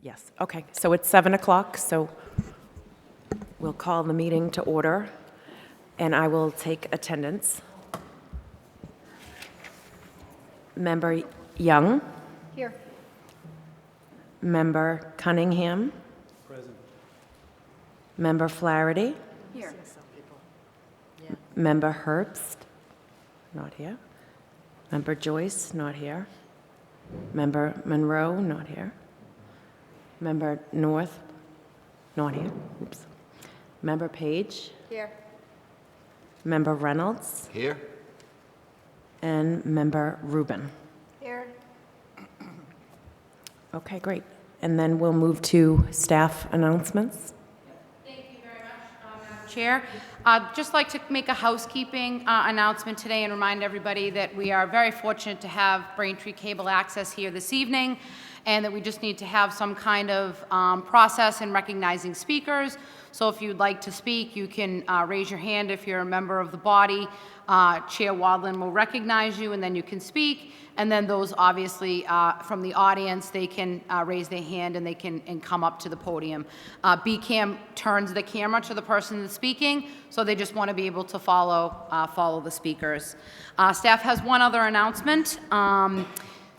Yes, okay. So it's 7 o'clock, so we'll call the meeting to order, and I will take attendance. Member Young? Here. Member Cunningham? Present. Member Flaherty? Here. Member Herbst? Not here. Member Joyce? Not here. Member Monroe? Not here. Member North? Not here. Oops. Member Page? Here. Member Reynolds? Here? And Member Rubin. Here. Okay, great. And then we'll move to staff announcements. Thank you very much, Madam Chair. I'd just like to make a housekeeping announcement today and remind everybody that we are very fortunate to have Braintree Cable Access here this evening, and that we just need to have some kind of process in recognizing speakers. So if you'd like to speak, you can raise your hand if you're a member of the body. Chair Wadlin will recognize you, and then you can speak. And then those, obviously, from the audience, they can raise their hand and they can come up to the podium. BCAM turns the camera to the person that's speaking, so they just want to be able to follow the speakers. Staff has one other announcement.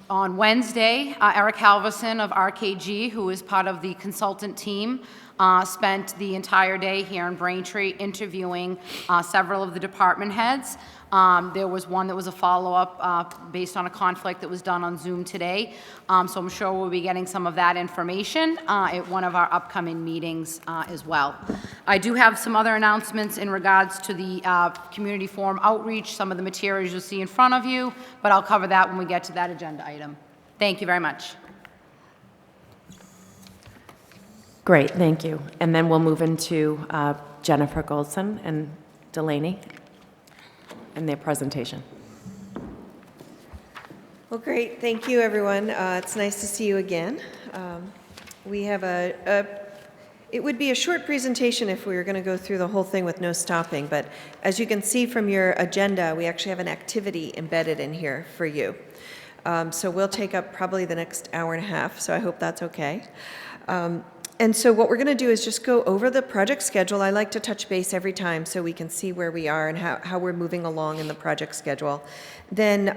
On Wednesday, Eric Halverson of RKG, who is part of the consultant team, spent the entire day here in Braintree interviewing several of the department heads. There was one that was a follow-up based on a conflict that was done on Zoom today. So I'm sure we'll be getting some of that information at one of our upcoming meetings as well. I do have some other announcements in regards to the community forum outreach, some of the materials you'll see in front of you, but I'll cover that when we get to that agenda item. Thank you very much. Great, thank you. And then we'll move into Jennifer Goldson and Delaney and their presentation. Well, great. Thank you, everyone. It's nice to see you again. We have it would be a short presentation if we were going to go through the whole thing with no stopping, but as you can see from your agenda, we actually have an activity embedded in here for you. So we'll take up probably the next hour and a half, so I hope that's okay. And so what we're going to do is just go over the project schedule. I like to touch base every time so we can see where we are and how we're moving along in the project schedule. Then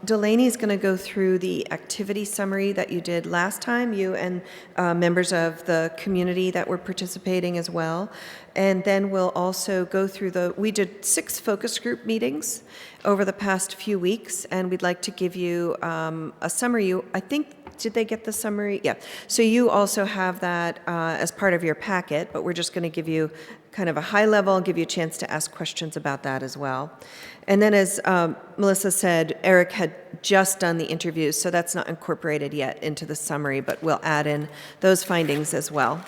Delaney's going to go through the activity summary that you did last time, you and members of the community that were participating as well. And then we'll also go through we did 6 focus group meetings over the past few weeks, and we'd like to give you a summary. I think, did they get the summary? Yeah. So you also have that as part of your packet, but we're just going to give you kind of a high level, give you a chance to ask questions about that as well. And then as Melissa said, Eric had just done the interviews, so that's not incorporated yet into the summary, but we'll add in those findings as well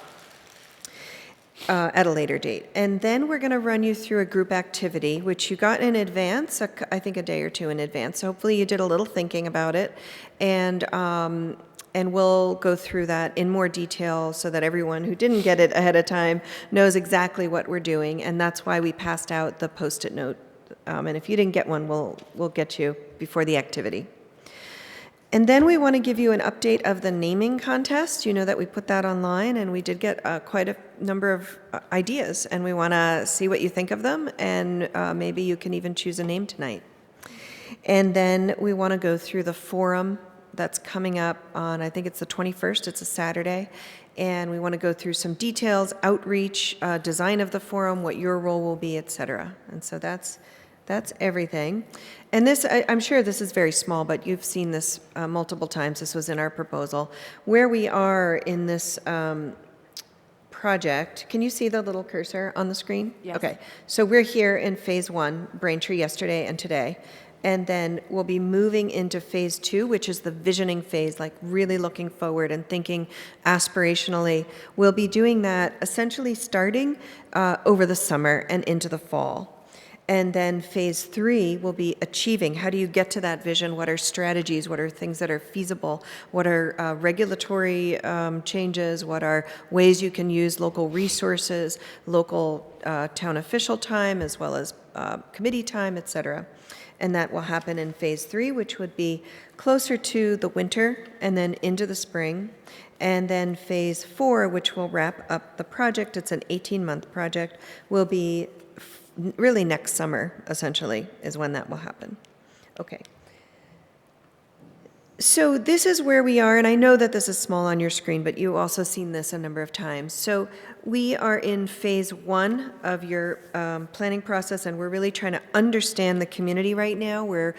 at a later date. And then we're going to run you through a group activity, which you got in advance, I think a day or two in advance. So hopefully you did a little thinking about it. And we'll go through that in more detail so that everyone who didn't get it ahead of time knows exactly what we're doing. And that's why we passed out the Post-it note. And if you didn't get one, we'll get you before the activity. And then we want to give you an update of the naming contest. You know that we put that online, and we did get quite a number of ideas, and we want to see what you think of them, and maybe you can even choose a name tonight. And then we want to go through the forum that's coming up on, I think it's the 21st, it's a Saturday, and we want to go through some details, outreach, design of the forum, what your role will be, etc. And so that's everything. And this, I'm sure this is very small, but you've seen this multiple times. This was in our proposal. Where we are in this project, can you see the little cursor on the screen? Yes. Okay, so we're here in phase 1, Braintree yesterday and today. And then we'll be moving into phase 2, which is the visioning phase, like really looking forward and thinking aspirationally. We'll be doing that essentially starting over the summer and into the fall. And then phase 3 will be achieving. How do you get to that vision? What are strategies? What are things that are feasible? What are regulatory changes? What are ways you can use local resources, local town official time, as well as committee time, et cetera? and that will happen in phase 3, which would be closer to the winter and then into the spring. And then phase 4, which will wrap up the project, it's an 18-month project, will be really next summer, essentially, is when that will happen. Okay. So this is where we are, and I know that this is small on your screen, but you've also seen this a number of times. So we are in phase 1 of your planning process, and we're really trying to understand the community right now. We're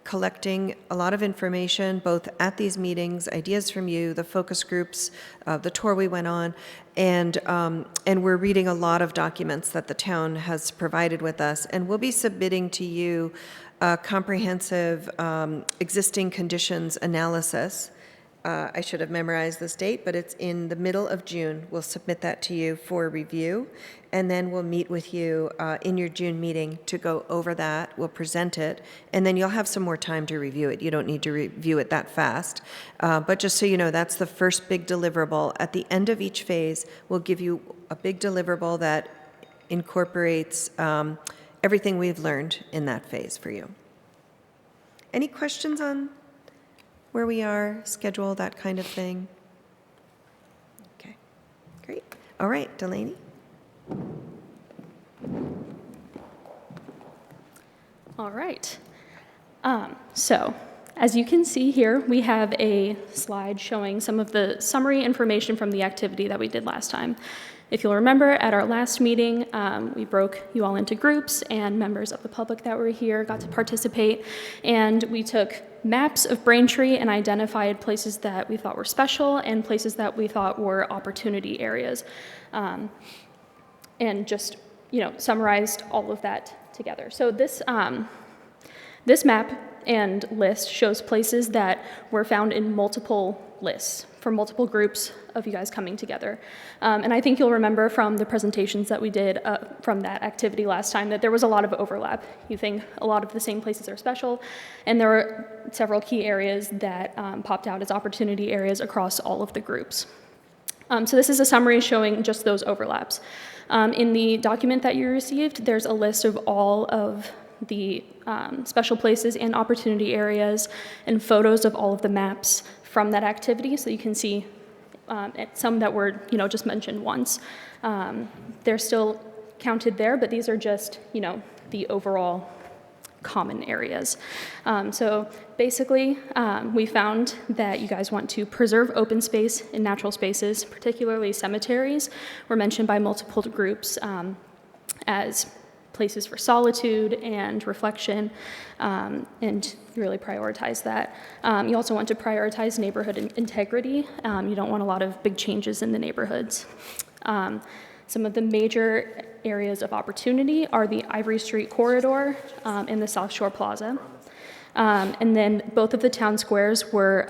collecting a lot of information, both at these meetings, ideas from you, the focus groups, the tour we went on, and we're reading a lot of documents that the town has provided with us, and we'll be submitting to you a comprehensive existing conditions analysis. I should have memorized this date, but it's in the middle of June. We'll submit that to you for review, and then we'll meet with you in your June meeting to go over that. We'll present it, and then you'll have some more time to review it. You don't need to review it that fast. But just so you know, that's the first big deliverable. At the end of each phase, we'll give you a big deliverable that incorporates everything we've learned in that phase for you. Any questions on where we are, schedule, that kind of thing? Okay, great. All right, Delaney? All right. So, as you can see here, we have a slide showing some of the summary information from the activity that we did last time. If you'll remember, at our last meeting, we broke you all into groups, and members of the public that were here got to participate, and we took maps of Braintree and identified places that we thought were special and places that we thought were opportunity areas, and just, summarized all of that together. So this map and list shows places that were found in multiple lists for multiple groups of you guys coming together. And I think you'll remember from the presentations that we did from that activity last time that there was a lot of overlap. You think a lot of the same places are special, and there were several key areas that popped out as opportunity areas across all of the groups. So this is a summary showing just those overlaps. In the document that you received, there's a list of all of the special places and opportunity areas and photos of all of the maps from that activity, so you can see some that were, just mentioned once. They're still counted there, but these are just, the overall common areas. So basically, we found that you guys want to preserve open space in natural spaces, particularly cemeteries, were mentioned by multiple groups as places for solitude and reflection, and really prioritize that. You also want to prioritize neighborhood integrity. You don't want a lot of big changes in the neighborhoods. Some of the major areas of opportunity are the Ivory Street corridor and the South Shore Plaza. And then both of the town squares were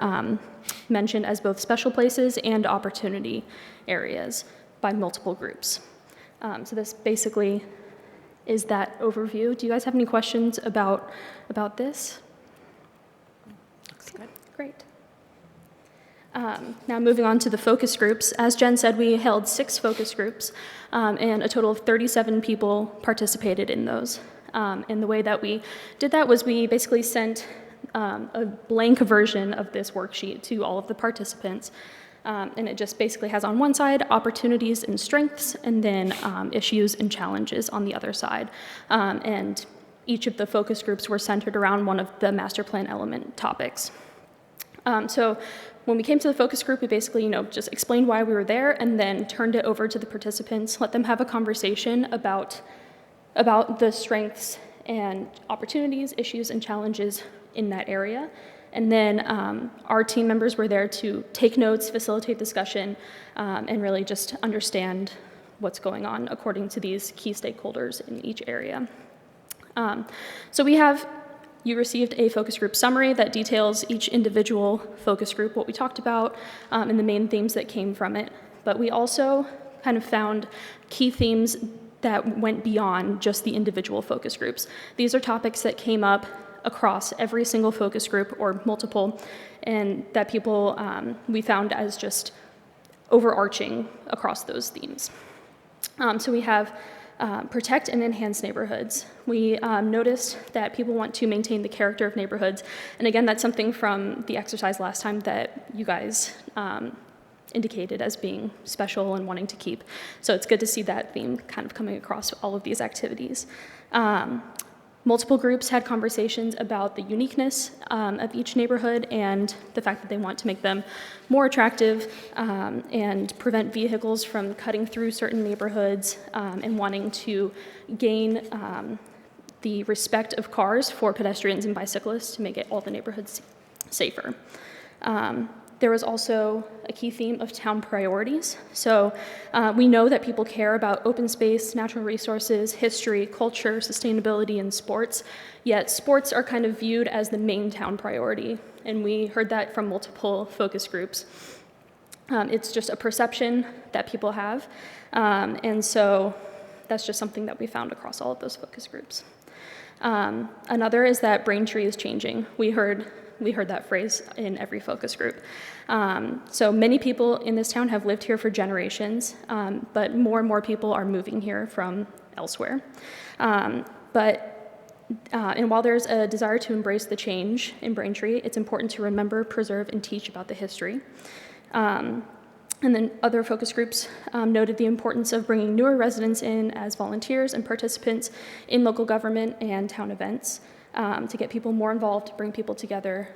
mentioned as both special places and opportunity areas by multiple groups. So this basically is that overview. Do you guys have any questions about this? Looks good. Great. Now moving on to the focus groups. As Jen said, we held 6 focus groups, and a total of 37 people participated in those. And the way that we did that was we basically sent a blank version of this worksheet to all of the participants. And it just basically has on one side opportunities and strengths, and then issues and challenges on the other side. And each of the focus groups were centered around one of the master plan element topics. So when we came to the focus group, we basically, just explained why we were there, and then turned it over to the participants, let them have a conversation about the strengths and opportunities, issues, and challenges in that area. And then our team members were there to take notes, facilitate discussion, and really just understand what's going on according to these key stakeholders in each area. So you received a focus group summary that details each individual focus group, what we talked about, and the main themes that came from it. But we also kind of found key themes that went beyond just the individual focus groups. These are topics that came up across every single focus group or multiple, and that people we found as just overarching across those themes. So we have protect and enhance neighborhoods. We noticed that people want to maintain the character of neighborhoods. And again, that's something from the exercise last time that you guys indicated as being special and wanting to keep. So it's good to see that theme kind of coming across all of these activities. Multiple groups had conversations about the uniqueness of each neighborhood and the fact that they want to make them more attractive and prevent vehicles from cutting through certain neighborhoods and wanting to gain the respect of cars for pedestrians and bicyclists to make all the neighborhoods safer. There was also a key theme of town priorities. So we know that people care about open space, natural resources, history, culture, sustainability, and sports, yet sports are kind of viewed as the main town priority, and we heard that from multiple focus groups. It's just a perception that people have, and so that's just something that we found across all of those focus groups. Another is that Braintree is changing. We heard that phrase in every focus group. So many people in this town have lived here for generations, but more and more people are moving here from elsewhere. And while there's a desire to embrace the change in Braintree, it's important to remember, preserve, and teach about the history. And then other focus groups noted the importance of bringing newer residents in as volunteers and participants in local government and town events. To get people more involved, to bring people together,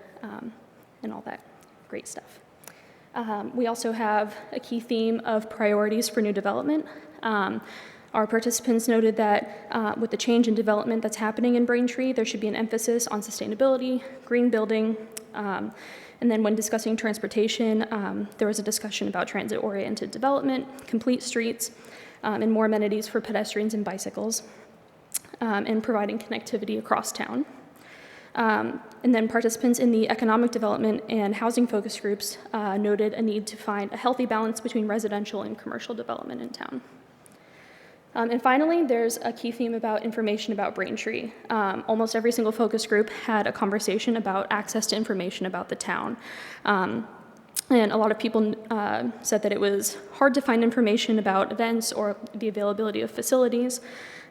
and all that great stuff. We also have a key theme of priorities for new development. Our participants noted that with the change in development that's happening in Braintree, there should be an emphasis on sustainability, green building, and then when discussing transportation, there was a discussion about transit-oriented development, complete streets, and more amenities for pedestrians and bicycles. And providing connectivity across town. And then participants in the economic development and housing focus groups noted a need to find a healthy balance between residential and commercial development in town. And finally, there's a key theme about information about Braintree. Almost every single focus group had a conversation about access to information about the town. And a lot of people said that it was hard to find information about events or the availability of facilities,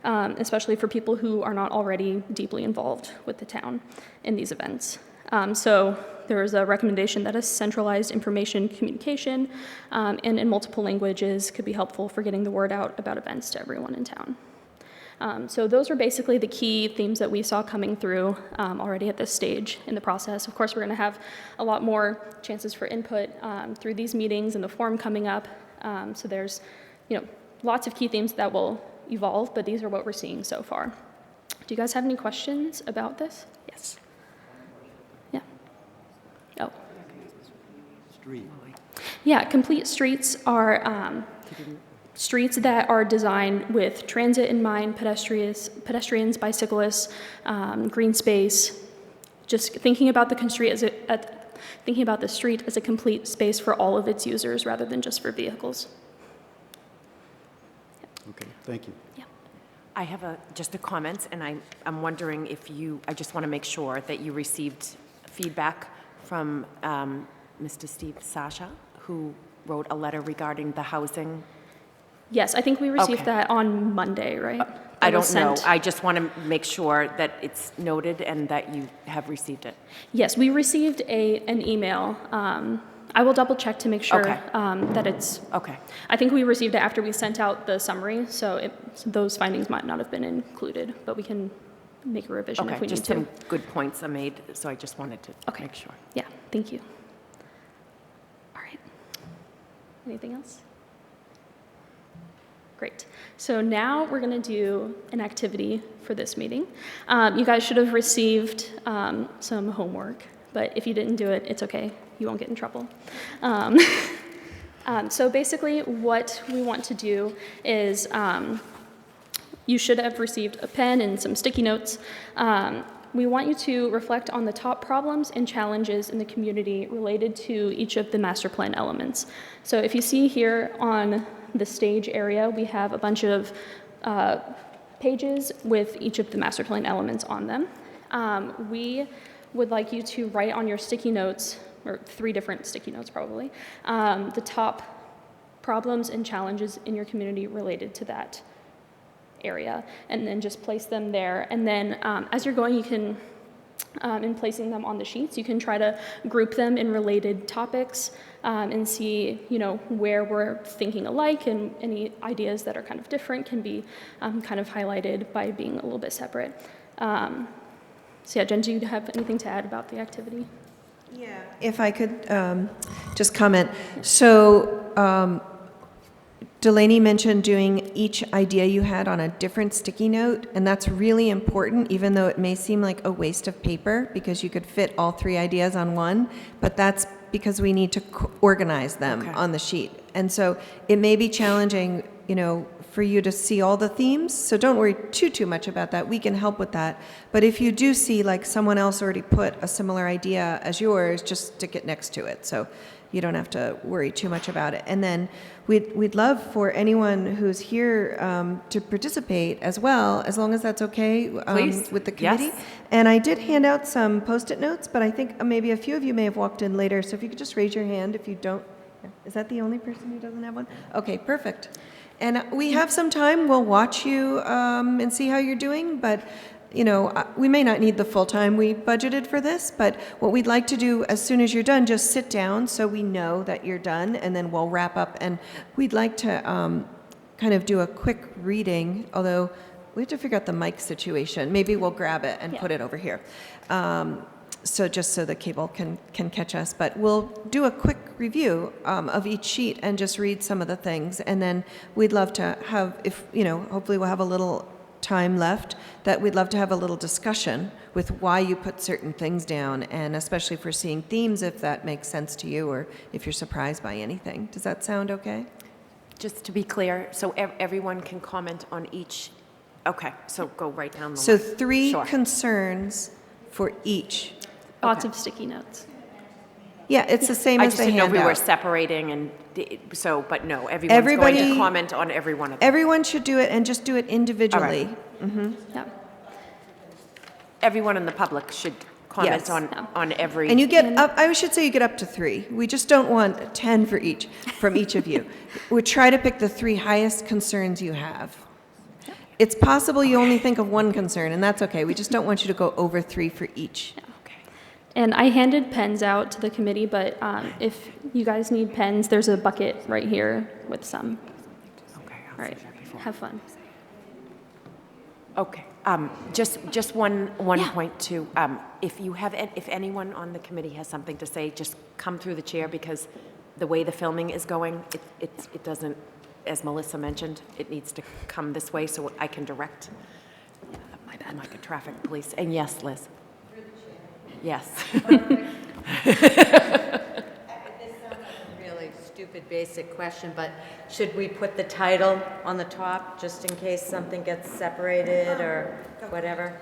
especially for people who are not already deeply involved with the town in these events. So there was a recommendation that a centralized information communication and in multiple languages could be helpful for getting the word out about events to everyone in town. So those were basically the key themes that we saw coming through already at this stage in the process. Of course, we're going to have a lot more chances for input through these meetings and the forum coming up. So there's, lots of key themes that will evolve, but these are what we're seeing so far. Do you guys have any questions about this? Yes. Yeah. Oh. Street. Yeah, complete streets are streets that are designed with transit in mind, pedestrians, bicyclists, green space. Just thinking about the street as a complete space for all of its users rather than just for vehicles. Okay, thank you. Yeah. I have just a comment, and I'm wondering if I just want to make sure that you received feedback from Mr. Steve Sasha, who wrote a letter regarding the housing. Yes, I think we received Okay. that on Monday, right? I That was don't know. sent. I just want to make sure that it's noted and that you have received it. Yes, we received an email. I will double check to make sure Okay. that it's. Okay. I think we received it after we sent out the summary, so those findings might not have been included, but we can make a revision if Okay, we need just to. some good points are made, so I just wanted to Okay. make sure. Yeah, thank you. All right. Anything else? Great. So now we're going to do an activity for this meeting. You guys should have received some homework, but if you didn't do it, it's okay. You won't get in trouble. So basically what we want to do is you should have received a pen and some sticky notes. We want you to reflect on the top problems and challenges in the community related to each of the master plan elements. So if you see here on the stage area, we have a bunch of pages with each of the master plan elements on them. We would like you to write on your sticky notes, or 3 different sticky notes probably, the top problems and challenges in your community related to that area, and then just place them there. And then as you're going, you can, in placing them on the sheets, you can try to group them in related topics and see, where we're thinking alike, and any ideas that are kind of different can be kind of highlighted by being a little bit separate. So yeah, Jen, do you have anything to add about the activity? Yeah. If I could just comment. So Delaney mentioned doing each idea you had on a different sticky note, and that's really important, even though it may seem like a waste of paper, because you could fit all 3 ideas on one, but that's because we need to organize them on the sheet. And so it may be challenging, for you to see all the themes, so don't worry too much about that. We can help with that. But if you do see like someone else already put a similar idea as yours, just stick it next to it, so you don't have to worry too much about it. And then we'd love for anyone who's here to participate as well, as long as that's okay with the committee. Yes. And I did hand out some Post-it notes, but I think maybe a few of you may have walked in later, so if you could just raise your hand if you don't. Is that the only person who doesn't have one? Okay, perfect. And we have some time. We'll watch you and see how you're doing, but we may not need the full time we budgeted for this, but what we'd like to do as soon as you're done, just sit down so we know that you're done, and then we'll wrap up. And we'd like to kind of do a quick reading, although we have to figure out the mic situation. Maybe we'll grab it and put it over here. So just so the cable can catch us. But we'll do a quick review of each sheet and just read some of the things. And then we'd love to have, hopefully we'll have a little time left, that we'd love to have a little discussion with why you put certain things down, and especially for seeing themes, if that makes sense to you, or if you're surprised by anything. Does that sound okay? Just to be clear, so everyone can comment on each, okay, so go right down the So line. 3 Sure. concerns for each. Lots of sticky notes. Yeah, it's the same I as just the didn't know if we were handout. separating, and but no, everyone's going to Everybody- comment on every one of them. Everyone should do it, and just do it individually. Yeah. Everyone in the public should comment Yes. on every. And you get up, I should say you get up to 3. We just don't want 10 from each of you. We try to pick the 3 highest concerns you have. It's possible you only think of 1 concern, and that's okay. We just don't want you to go over 3 for each. And I handed pens out to the committee, but if you guys need pens, there's a bucket right here with some. Okay, I'll All right, see that before. have fun. Okay, just one point too. If anyone on the committee has something to say, just come through the chair, because the way the filming is going, it doesn't, as Melissa mentioned, it needs to come this way so I can direct. My bad. Like a traffic police. And yes, Liz. Yes. This sounds like a really stupid, basic question, but should we put the title on the top, just in case something gets separated or whatever?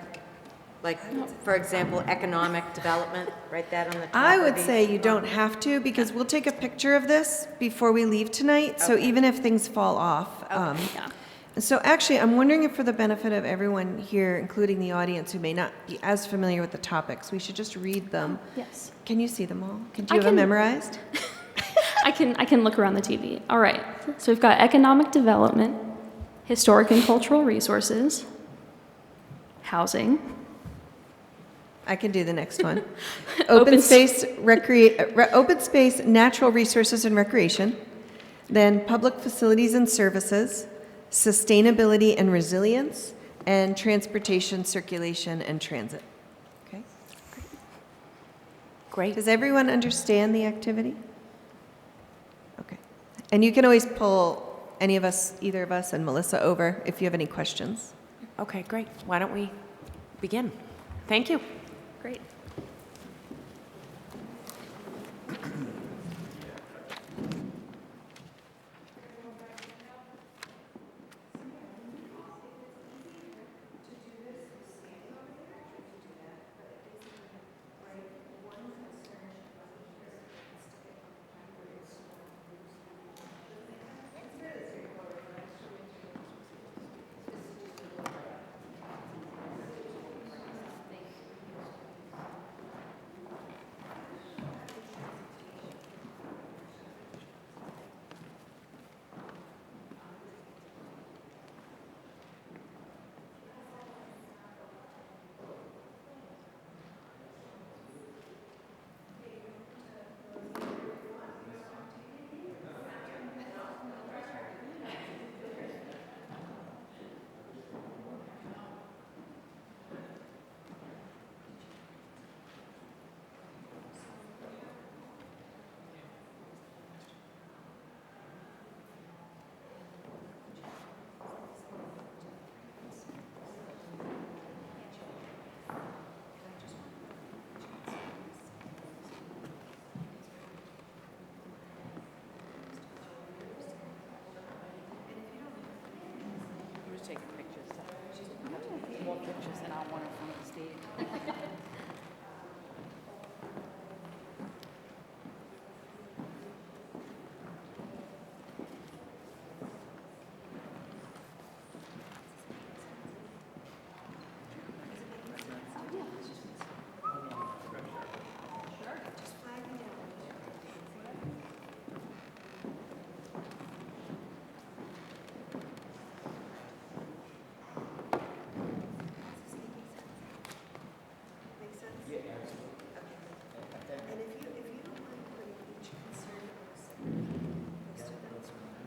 Like, for example, economic development, write that on the top. I would of each say you one. don't have to, because we'll take a picture of this before we leave tonight, so even if things fall off. Yeah. So actually, I'm wondering if for the benefit of everyone here, including the audience who may not be as familiar with the topics, we should just read them. Yes. Can you see them all? Do I you have them can- memorized? I can look around the TV. All right. So we've got economic development, historic and cultural resources, housing, I can do the next one. Open Open space, open space, natural resources and recreation. Then public facilities and services, sustainability and resilience, and transportation, circulation, and transit. Okay? Great. Does everyone understand the activity? Okay. And you can always pull any of us, either of us and Melissa over if you have any questions. Okay, great. Why don't we begin? Thank you. Great. taking pictures. More pictures than I want in front of the stage.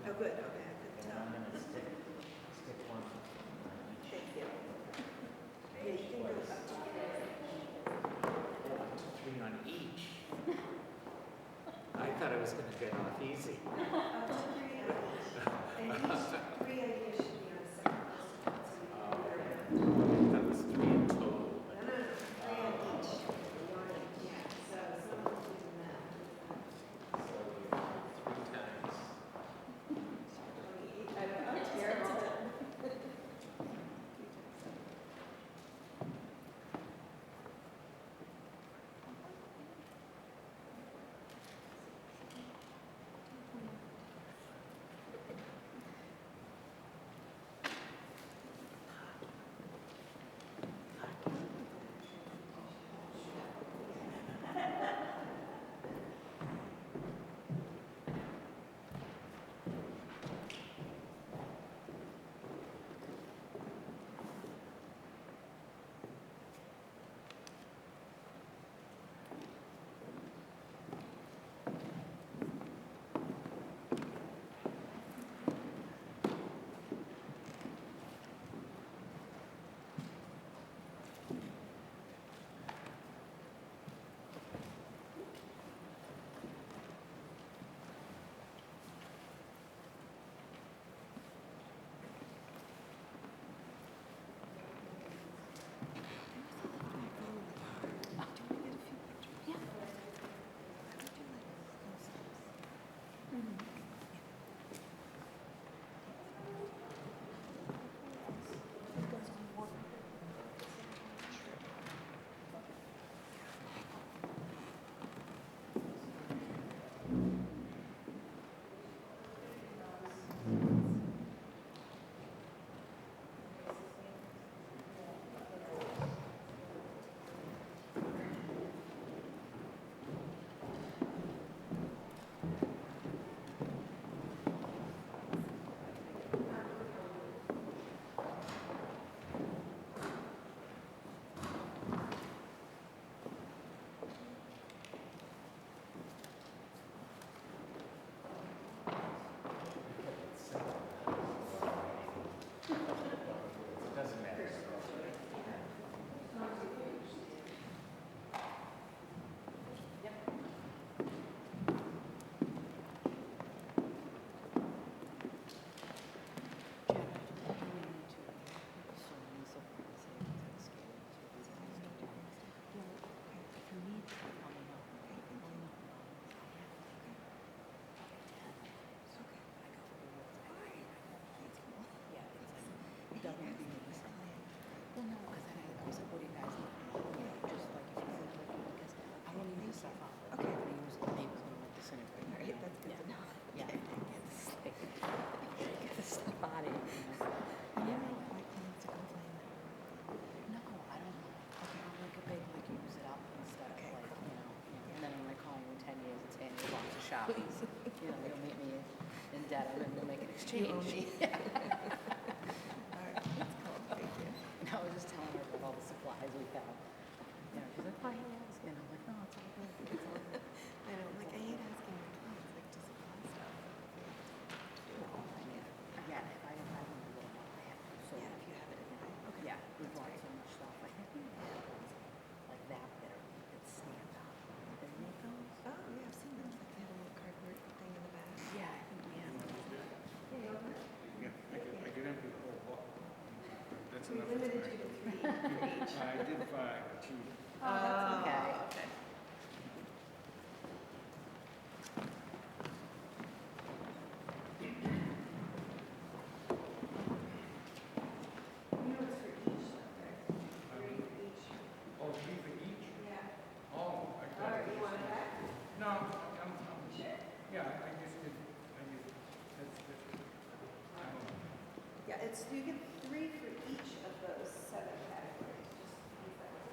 Oh, good, okay, I couldn't tell. Thank you. Yeah, you can go up to Three on each. I thought it was gonna get off easy. and each three ideas should be on a separate list. That was three in total. No, no, no, three on each. One on each. Yeah, so someone will do that. Three times. I don't know, terrible. Doesn't matter. Well, no, because I was like, what do you guys need? Just like if you think like, because I want to use the stuff out. Okay. I'm going to use the neighbors going to like disintegrate. Right, that's good to know. Yeah. Get the stuff out of here. Yeah. My plans to complain. No, I don't know. Okay. I'm like a big, like, use it up and stuff. Okay, like, cool. And then I'm like calling you in 10 years and saying, you want to shop. You'll meet me in Dedham and we'll make an exchange. Yeah. All right, that's cool, thank you. And I was just telling her about all the supplies we have. She's like, why are you asking? I'm like, no, it's all good. It's all good. I know, like, I hate asking my clients, like, to supply stuff. Yeah, if I want to do it, I have to. So, Yeah, if you have it anyway. Okay. yeah, we bought so much stuff. I think we had ones like that it's stamped up. Did they make those? Oh, yeah, I've seen those, like, they have a little cardboard thing in the back. Yeah, I think we have. Yeah, I could empty the whole book. That's We enough. limited you to three for each. I did five, two. Oh, that's okay. Okay. it's, you get 3 for each of those 7 categories. Just use that.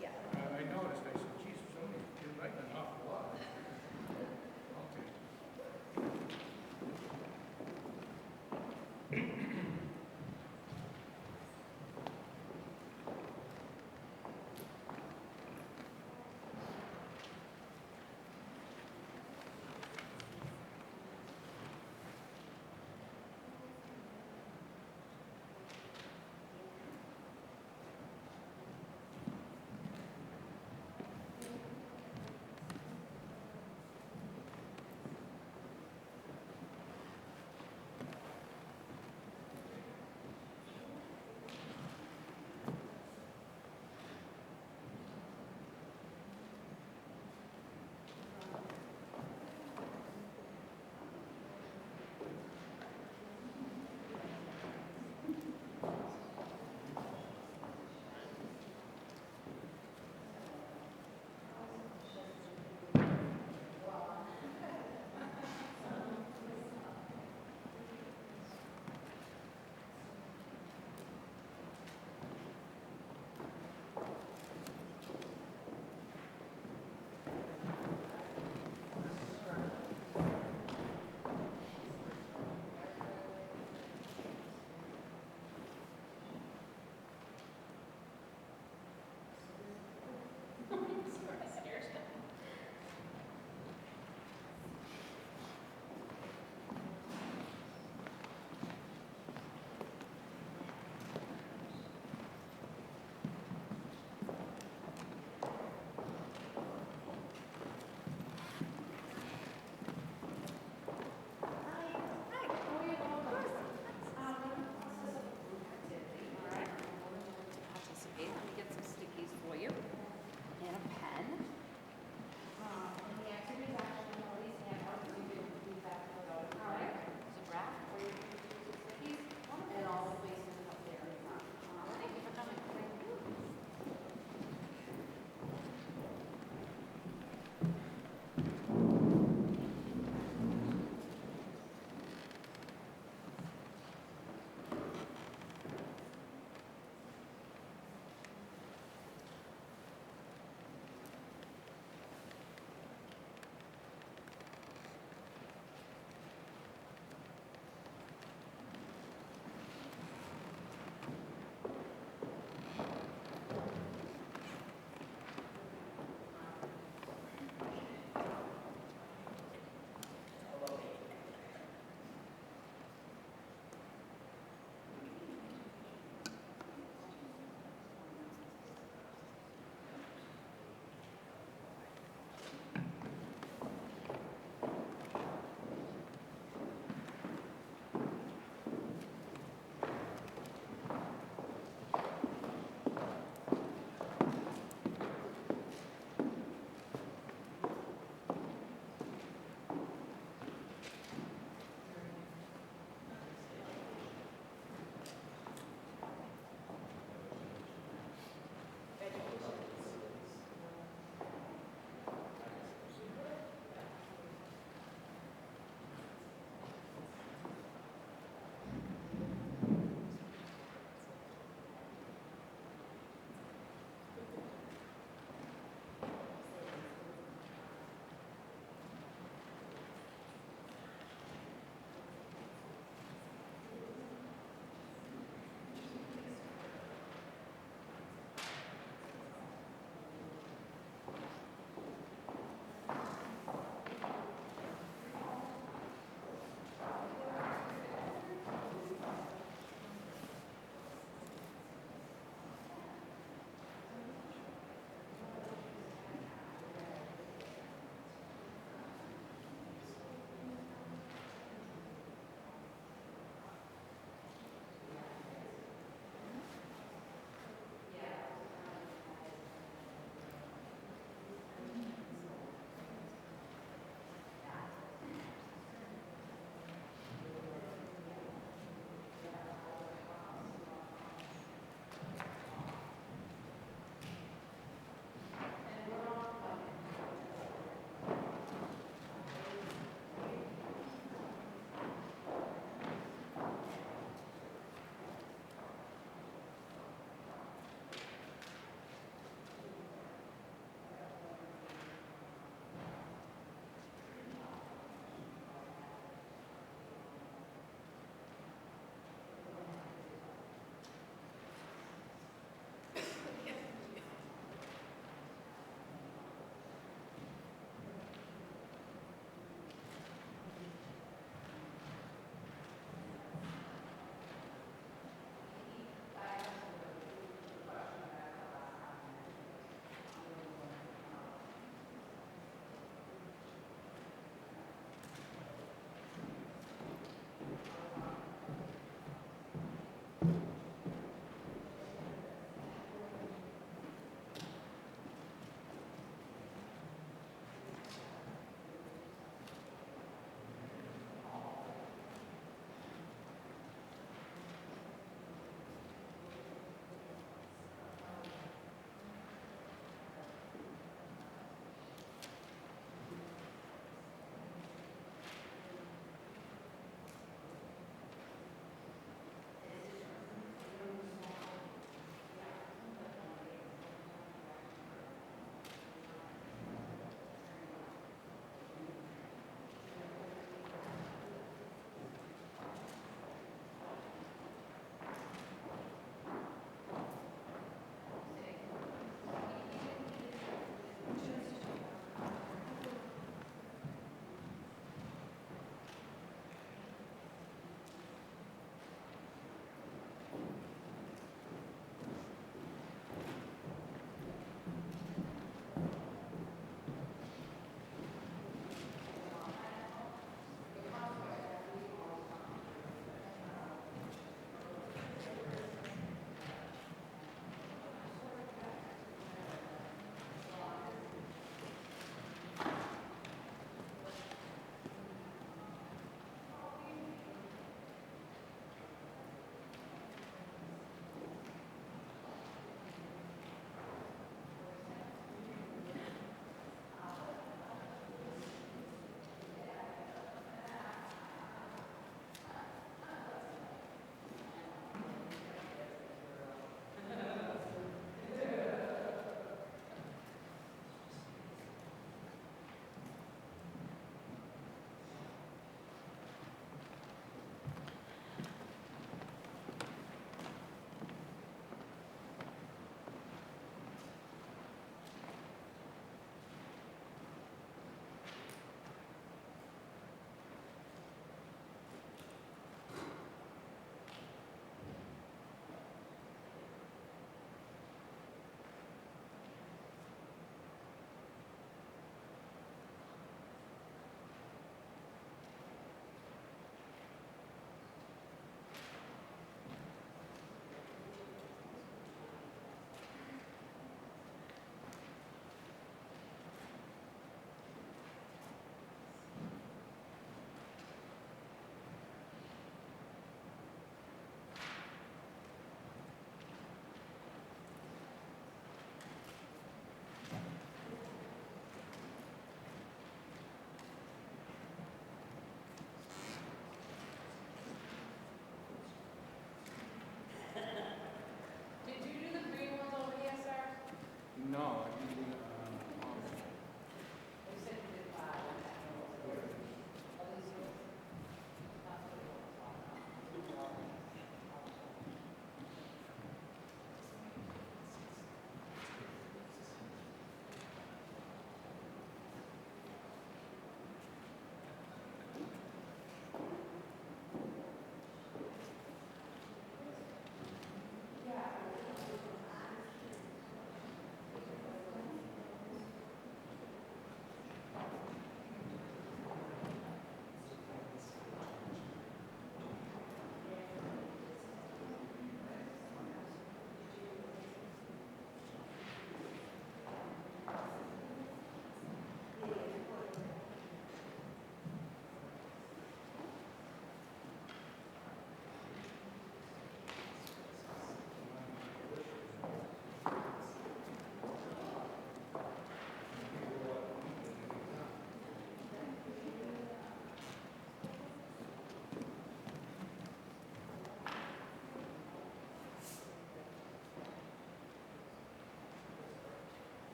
Yeah. I noticed, I said, geez, somebody, you're writing an awful lot. Okay.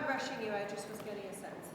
not rushing you, I just was getting a sense.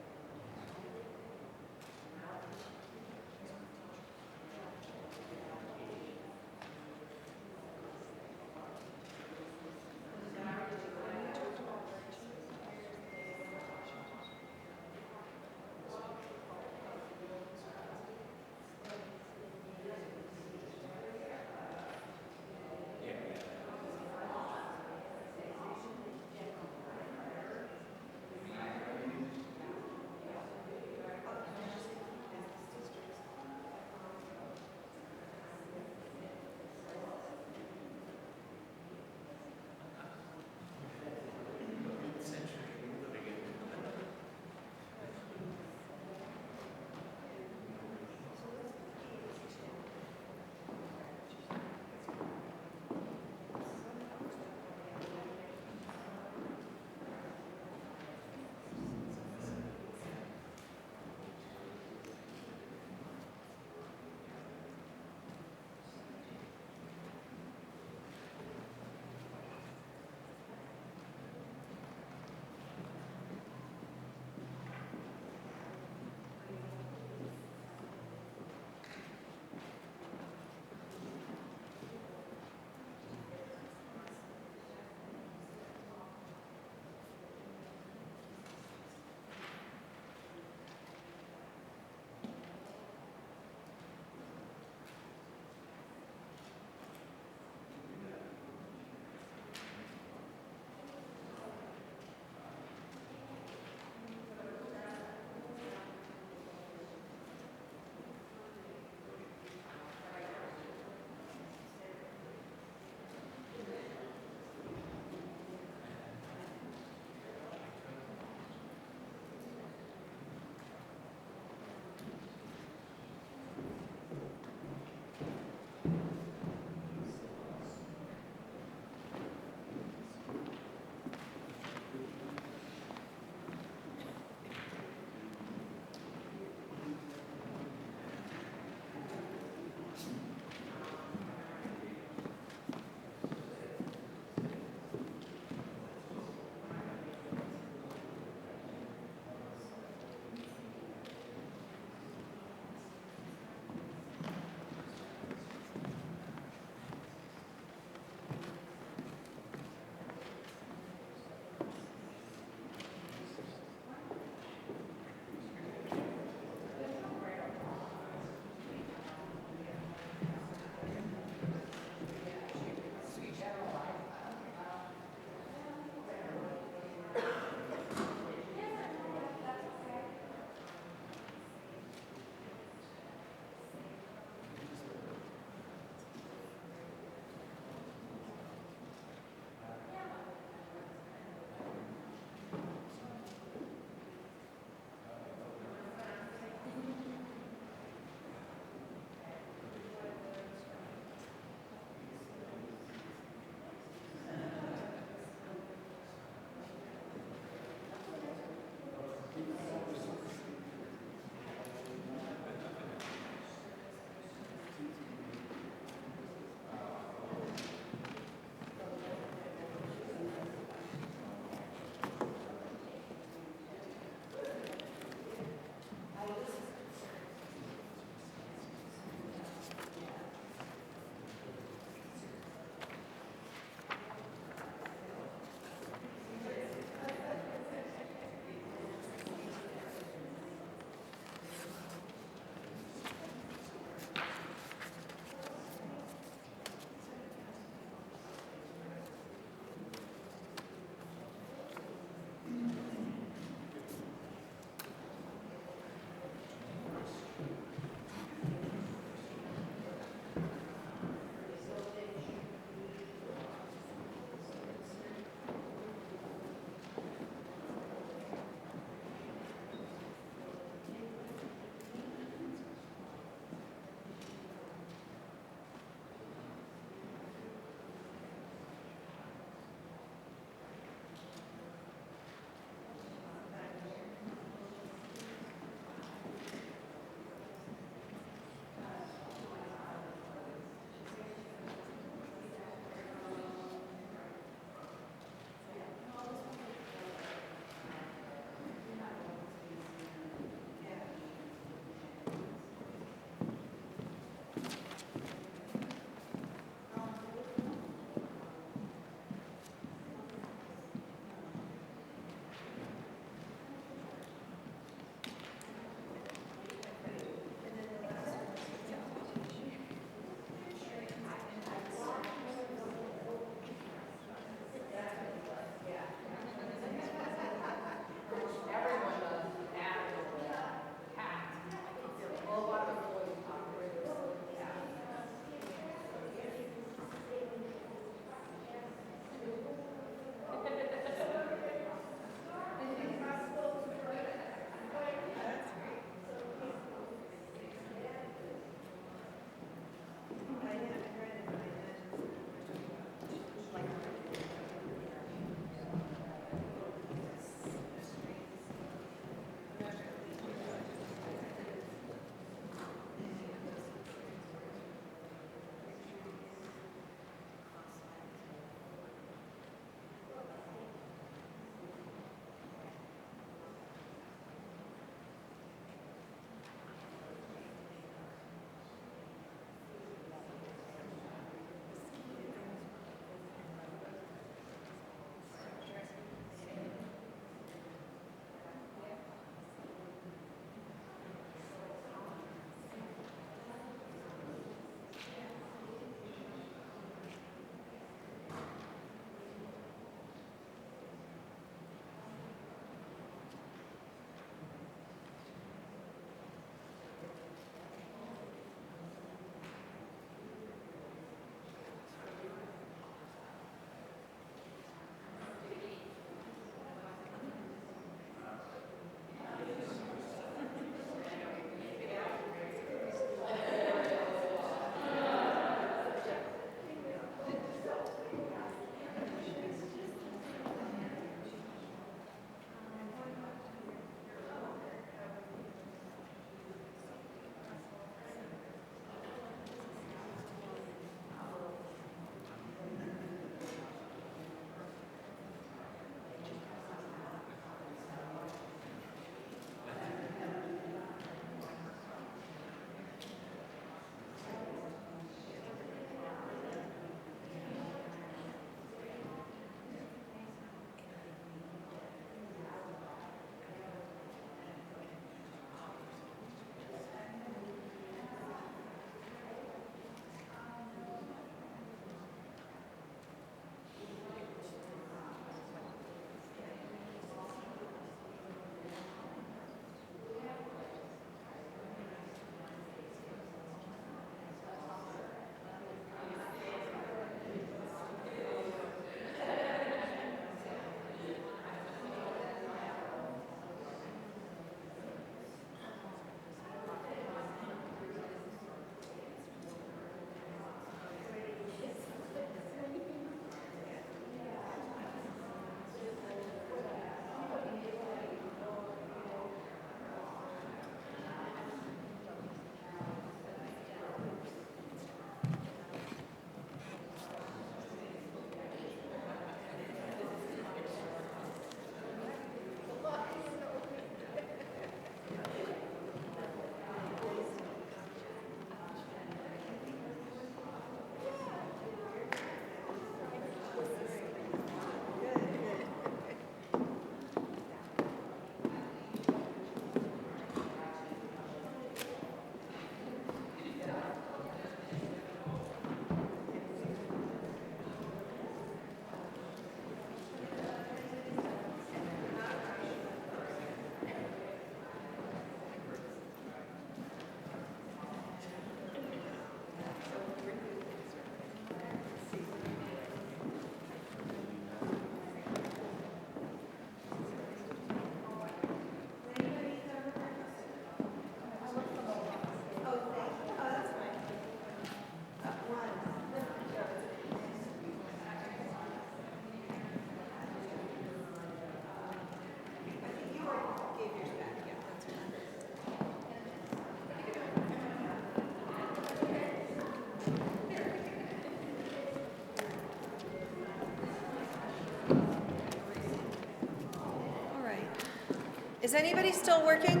Is anybody still working?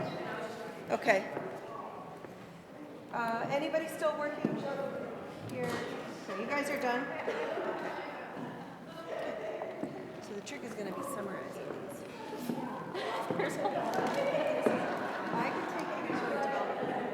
Okay. Anybody still working here? Okay, you guys are done? So the trick is going to be summarizing these. I can take economic development.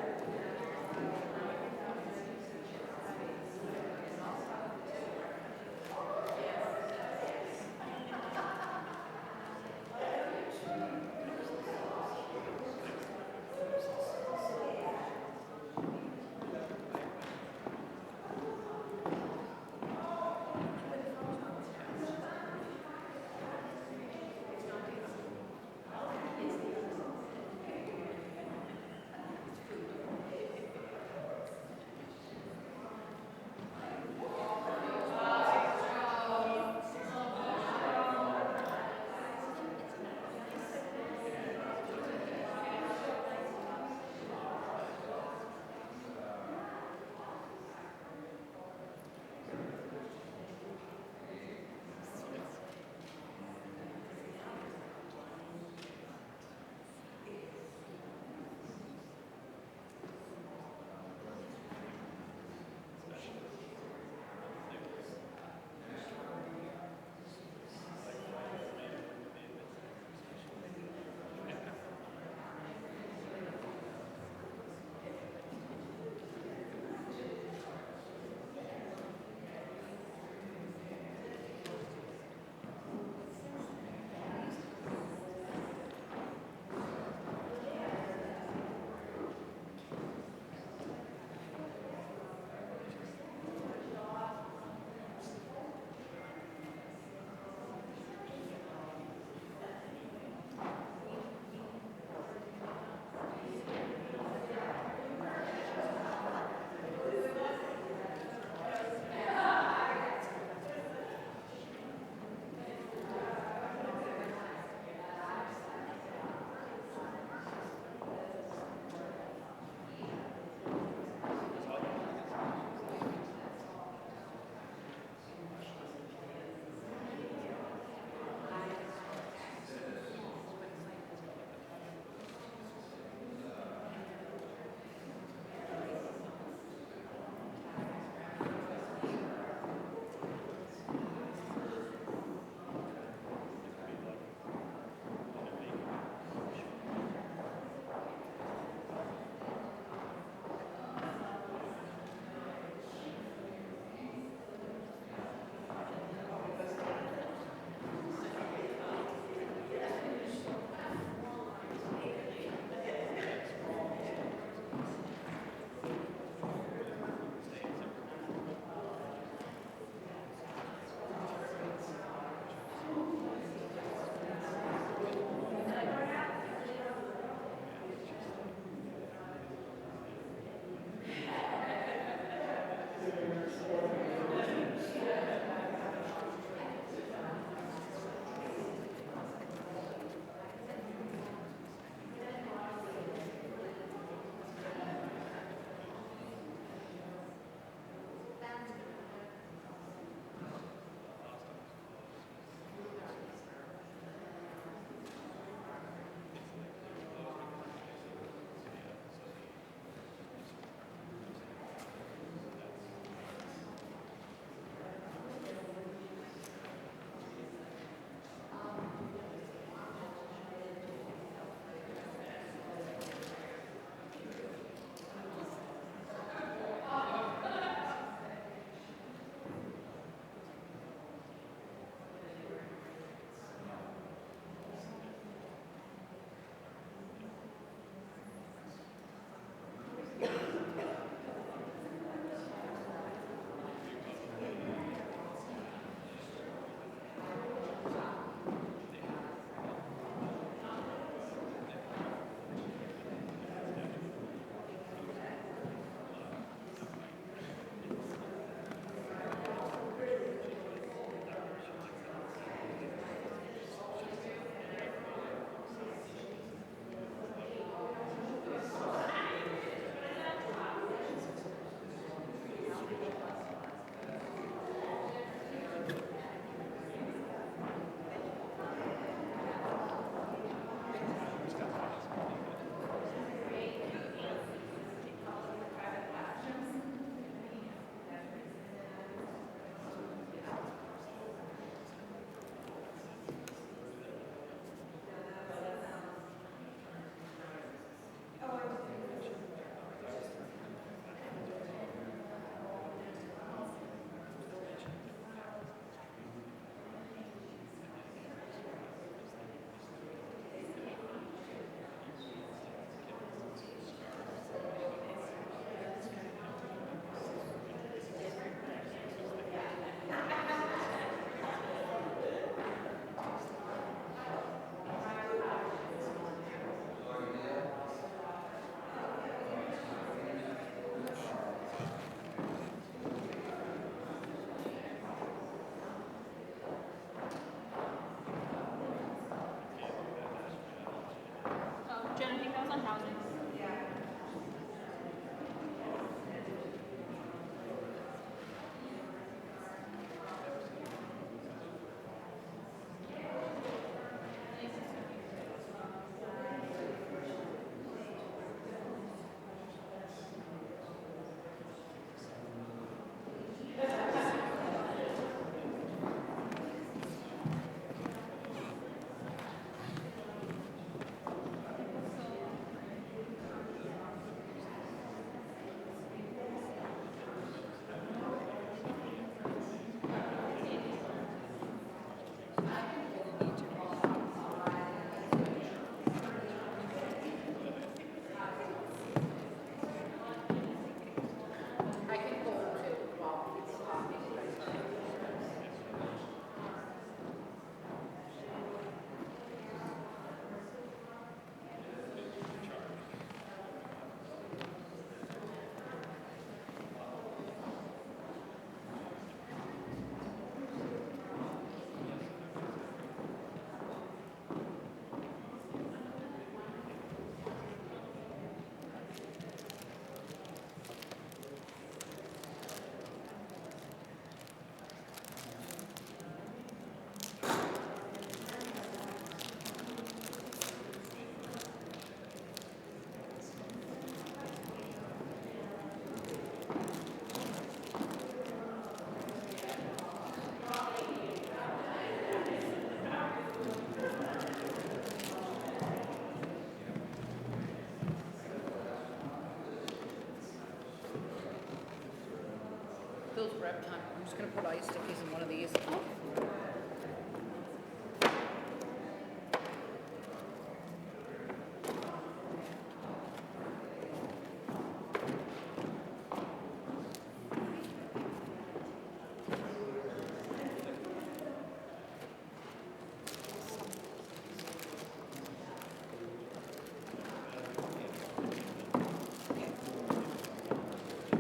just gonna put all your stickies in one of these.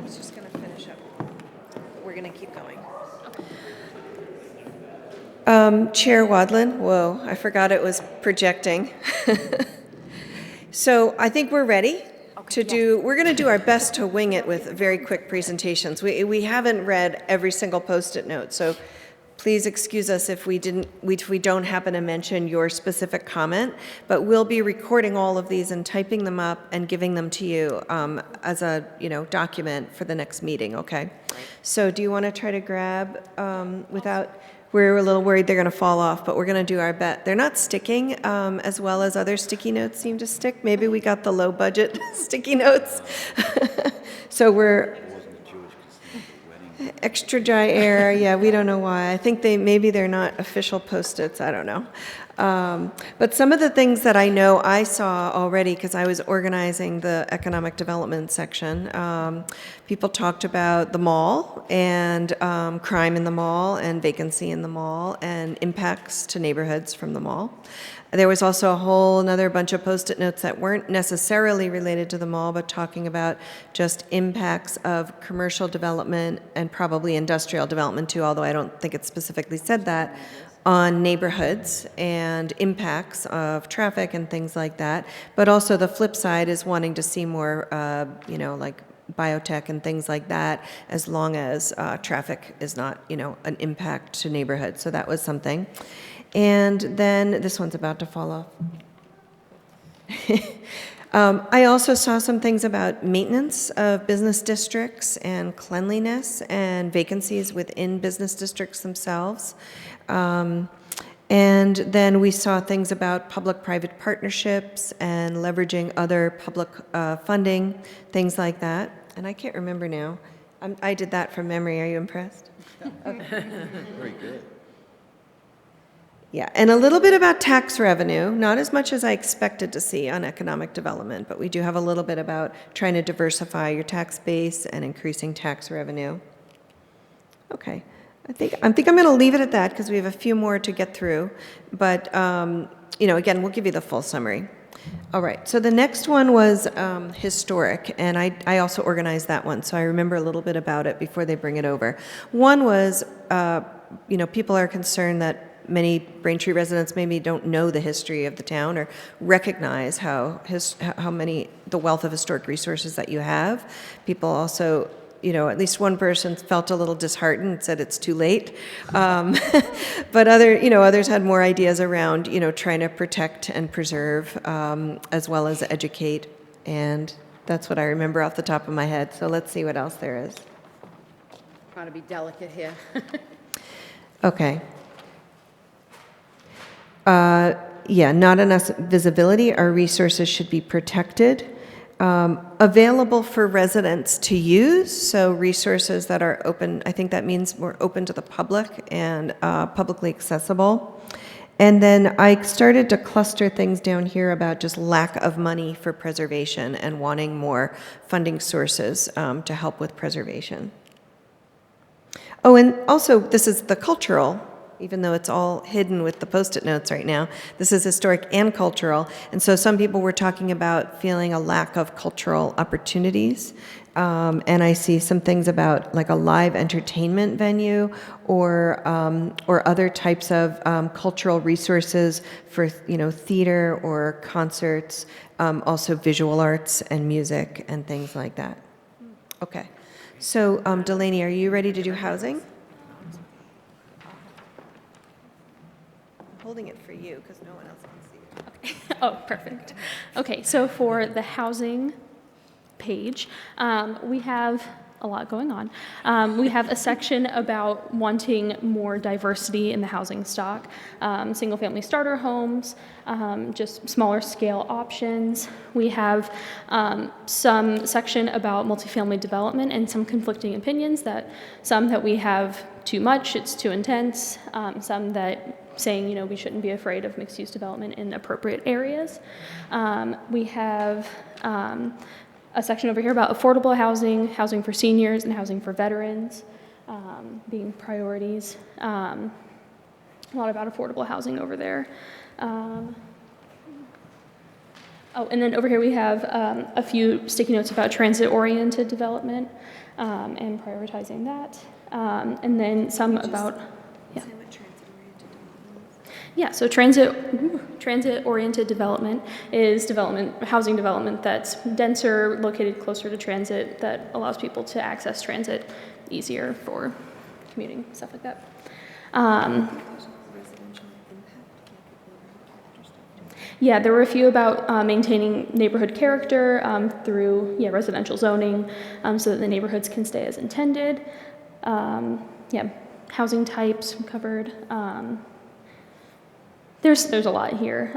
He's just going to finish up. We're going to keep going. Chair Wadlin, whoa, I forgot it was projecting. So I think we're ready to do, we're going to do our best to wing it with very quick presentations. We haven't read every single Post-it note, so please excuse us if we don't happen to mention your specific comment, but we'll be recording all of these and typing them up and giving them to you as a document for the next meeting, okay? So do you want to try to grab without, we're a little worried they're going to fall off, but we're going to do our best. They're not sticking as well as other sticky notes seem to stick. Maybe we got the low budget sticky notes. So we're extra dry air, yeah, we don't know why. I think maybe they're not official Post-its, I don't know. But some of the things that I know I saw already, because I was organizing the economic development section, people talked about the mall and crime in the mall and vacancy in the mall and impacts to neighborhoods from the mall. There was also a whole another bunch of Post-it notes that weren't necessarily related to the mall, but talking about just impacts of commercial development and probably industrial development too, although I don't think it specifically said that, on neighborhoods and impacts of traffic and things like that. But also the flip side is wanting to see more, like biotech and things like that, as long as traffic is not, an impact to neighborhoods. So that was something. And then this one's about to fall off. I also saw some things about maintenance of business districts and cleanliness and vacancies within business districts themselves. And then we saw things about public-private partnerships and leveraging other public funding, things like that. And I can't remember now. I did that from memory. Are you impressed? Very good. Yeah, and a little bit about tax revenue, not as much as I expected to see on economic development, but we do have a little bit about trying to diversify your tax base and increasing tax revenue. Okay, I think I'm going to leave it at that because we have a few more to get through, but again, we'll give you the full summary. All right, so the next one was historic, and I also organized that one, so I remember a little bit about it before they bring it over. One was, people are concerned that many Braintree residents maybe don't know the history of the town or recognize how the wealth of historic resources that you have. People also, at least one person felt a little disheartened and said it's too late. But others had more ideas around, trying to protect and preserve as well as educate. And that's what I remember off the top of my head. So let's see what else there is. Trying to be delicate here. Okay. Not enough visibility. Our resources should be protected. Available for residents to use, so resources that are open, I think that means more open to the public and publicly accessible. And then I started to cluster things down here about just lack of money for preservation and wanting more funding sources to help with preservation. Oh, and also this is the cultural, even though it's all hidden with the Post-it notes right now. This is historic and cultural. And so some people were talking about feeling a lack of cultural opportunities. And I see some things about like a live entertainment venue or other types of cultural resources for, theater or concerts, also visual arts and music and things like that. Okay. So Delaney, are you ready to do housing? Holding it for you because no one else can see it. Okay. Oh, perfect. Okay, so for the housing page, we have a lot going on. We have a section about wanting more diversity in the housing stock, single-family starter homes, just smaller scale options. We have some section about multifamily development and some conflicting opinions, that some that we have too much, it's too intense, some that saying, you know, we shouldn't be afraid of mixed-use development in appropriate areas. We have a section over here about affordable housing, housing for seniors, and housing for veterans being priorities. A lot about affordable housing over there. Oh, and then over here we have a few sticky notes about transit-oriented development and prioritizing that. And then some about, yeah. Yeah, so transit-oriented development is housing development that's denser, located closer to transit, that allows people to access transit easier for commuting, stuff like that. Yeah, there were a few about maintaining neighborhood character through residential zoning so that the neighborhoods can stay as intended. Housing types covered. There's a lot here.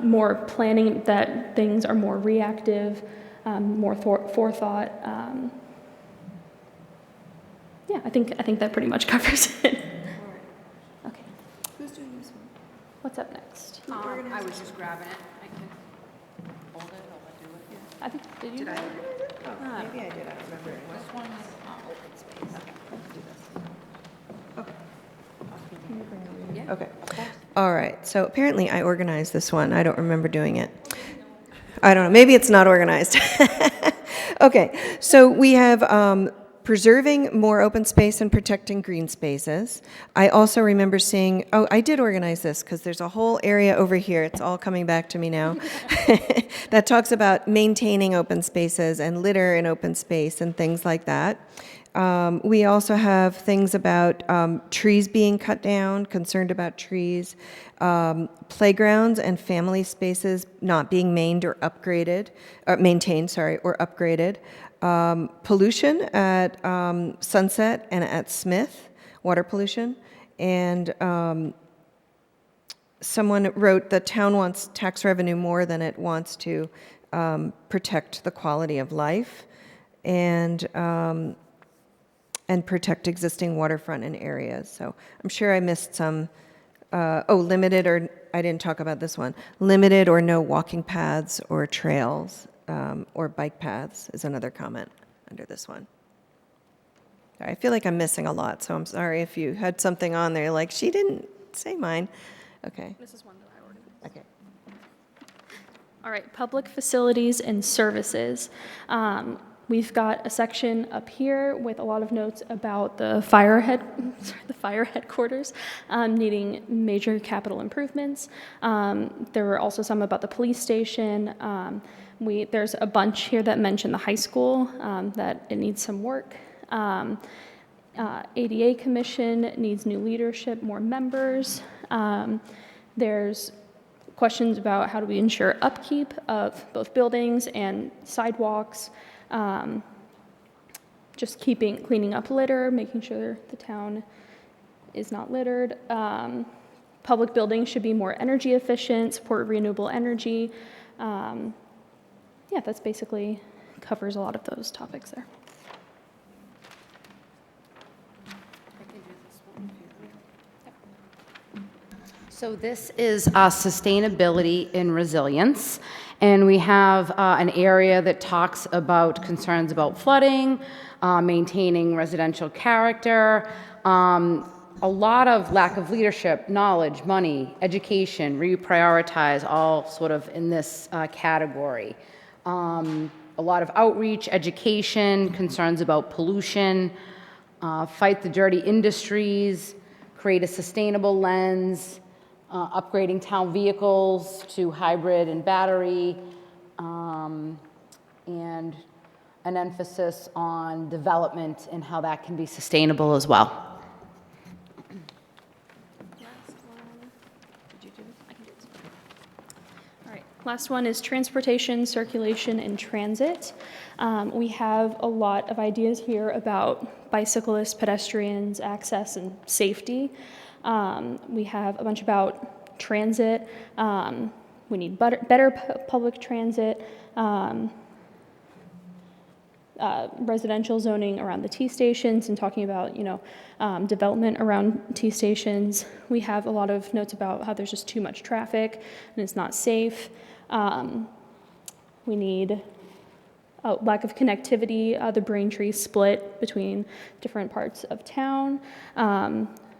More planning, that things are more reactive, more forethought. I think that pretty much covers it. Okay. Who's doing this one? What's up next? I was just grabbing it. I can hold it, I'll do it. I think did you? Did I organize it? Oh, maybe I did. I don't remember. This one is open space. Okay. All right. So apparently I organized this one. I don't remember doing it. I don't know. Maybe it's not organized. Okay. So we have preserving more open space and protecting green spaces. I also remember seeing, I did organize this because there's a whole area over here. It's all coming back to me now. That talks about maintaining open spaces and litter in open space and things like that. We also have things about trees being cut down, concerned about trees, playgrounds and family spaces not being maintained or upgraded, pollution at Sunset and at Smith, water pollution, and someone wrote the town wants tax revenue more than it wants to protect the quality of life, and protect existing waterfront and areas. So I'm sure I missed some, limited, or I didn't talk about this one, limited or no walking paths or trails or bike paths is another comment under this one. I feel like I'm missing a lot, so I'm sorry if you had something on there like, she didn't say mine. Okay. This is one that I ordered. Okay. All right, public facilities and services. We've got a section up here with a lot of notes about the fire headquarters needing major capital improvements. There were also some about the police station. There's a bunch here that mention the high school, that it needs some work. ADA Commission needs new leadership, more members. There's questions about how do we ensure upkeep of both buildings and sidewalks. Just cleaning up litter, making sure the town is not littered. Public buildings should be more energy efficient, support renewable energy. That's basically covers a lot of those topics there. So this is sustainability and resilience, and we have an area that talks about concerns about flooding, maintaining residential character, a lot of lack of leadership, knowledge, money, education, reprioritize, all sort of in this category. A lot of outreach, education, concerns about pollution, fight the dirty industries, create a sustainable lens, upgrading town vehicles to hybrid and battery, and an emphasis on development and how that can be sustainable as well. Last one. Did you do this? I can do this one. All right. Last one is transportation, circulation, and transit. We have a lot of ideas here about bicyclists, pedestrians, access, and safety. We have a bunch about transit. We need better public transit. Residential zoning around the T stations and talking about, development around T stations. We have a lot of notes about how there's just too much traffic and it's not safe. We need lack of connectivity, the Braintree split between different parts of town,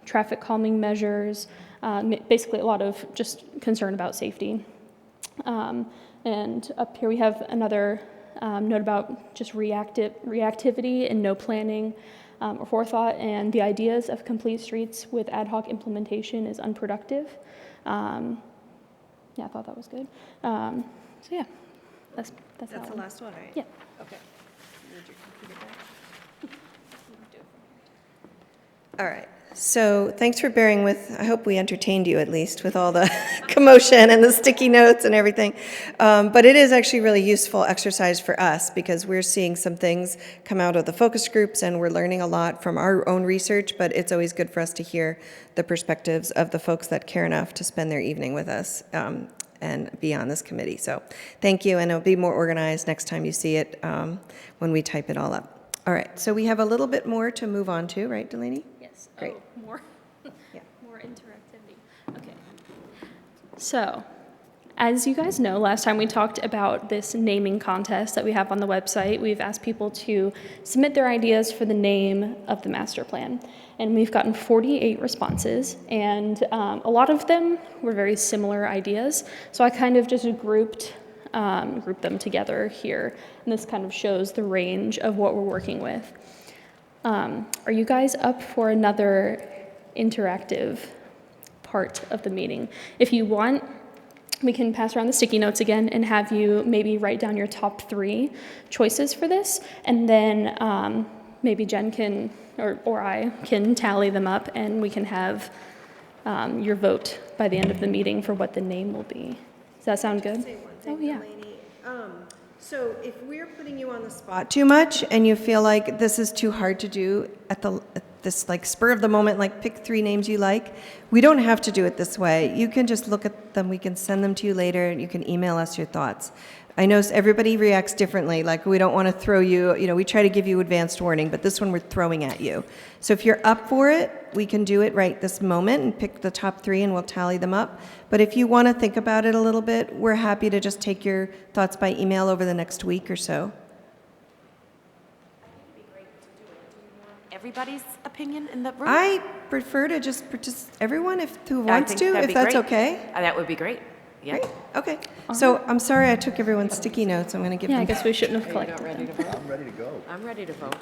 traffic calming measures, basically a lot of just concern about safety. And up here we have another note about just reactivity and no planning or forethought, and the ideas of complete streets with ad hoc implementation is unproductive. Yeah, I thought that was good. So yeah, that's That's that the one. last one, right? Yeah. Okay. All right. So thanks for bearing with, I hope we entertained you at least with all the commotion and the sticky notes and everything. But it is actually really useful exercise for us because we're seeing some things come out of the focus groups and we're learning a lot from our own research, but it's always good for us to hear the perspectives of the folks that care enough to spend their evening with us and be on this committee. So thank you, and it'll be more organized next time you see it when we type it all up. All right, so we have a little bit more to move on to, right, Delaney? Yes. Great. Oh, more. Yeah. More interactivity. Okay. So, as you guys know, last time we talked about this naming contest that we have on the website. We've asked people to submit their ideas for the name of the master plan. And we've gotten 48 responses, and a lot of them were very similar ideas. So I kind of just grouped them together here. And this kind of shows the range of what we're working with. Are you guys up for another interactive part of the meeting? If you want, we can pass around the sticky notes again and have you maybe write down your top 3 choices for this, and then maybe Jen can, or I can tally them up, and we can have your vote by the end of the meeting for what the name will be. Does that sound good? Oh, yeah. So if we're putting you on the spot too much and you feel like this is too hard to do at this like spur of the moment, like pick 3 names you like, we don't have to do it this way. You can just look at them. We can send them to you later, and you can email us your thoughts. I know everybody reacts differently. Like, we don't want to throw you, we try to give you advanced warning, but this one we're throwing at you. So if you're up for it, we can do it right this moment and pick the top 3 and we'll tally them up. But if you want to think about it a little bit, we're happy to just take your thoughts by email over the next week or so. Everybody's opinion in the room? I prefer to just everyone who wants to, if that's okay. That would be great. Yeah. Great. Okay. So I'm sorry I took everyone's sticky notes. I'm going to give Yeah, I them. guess we shouldn't have collected them. I'm ready to go. I'm ready to vote.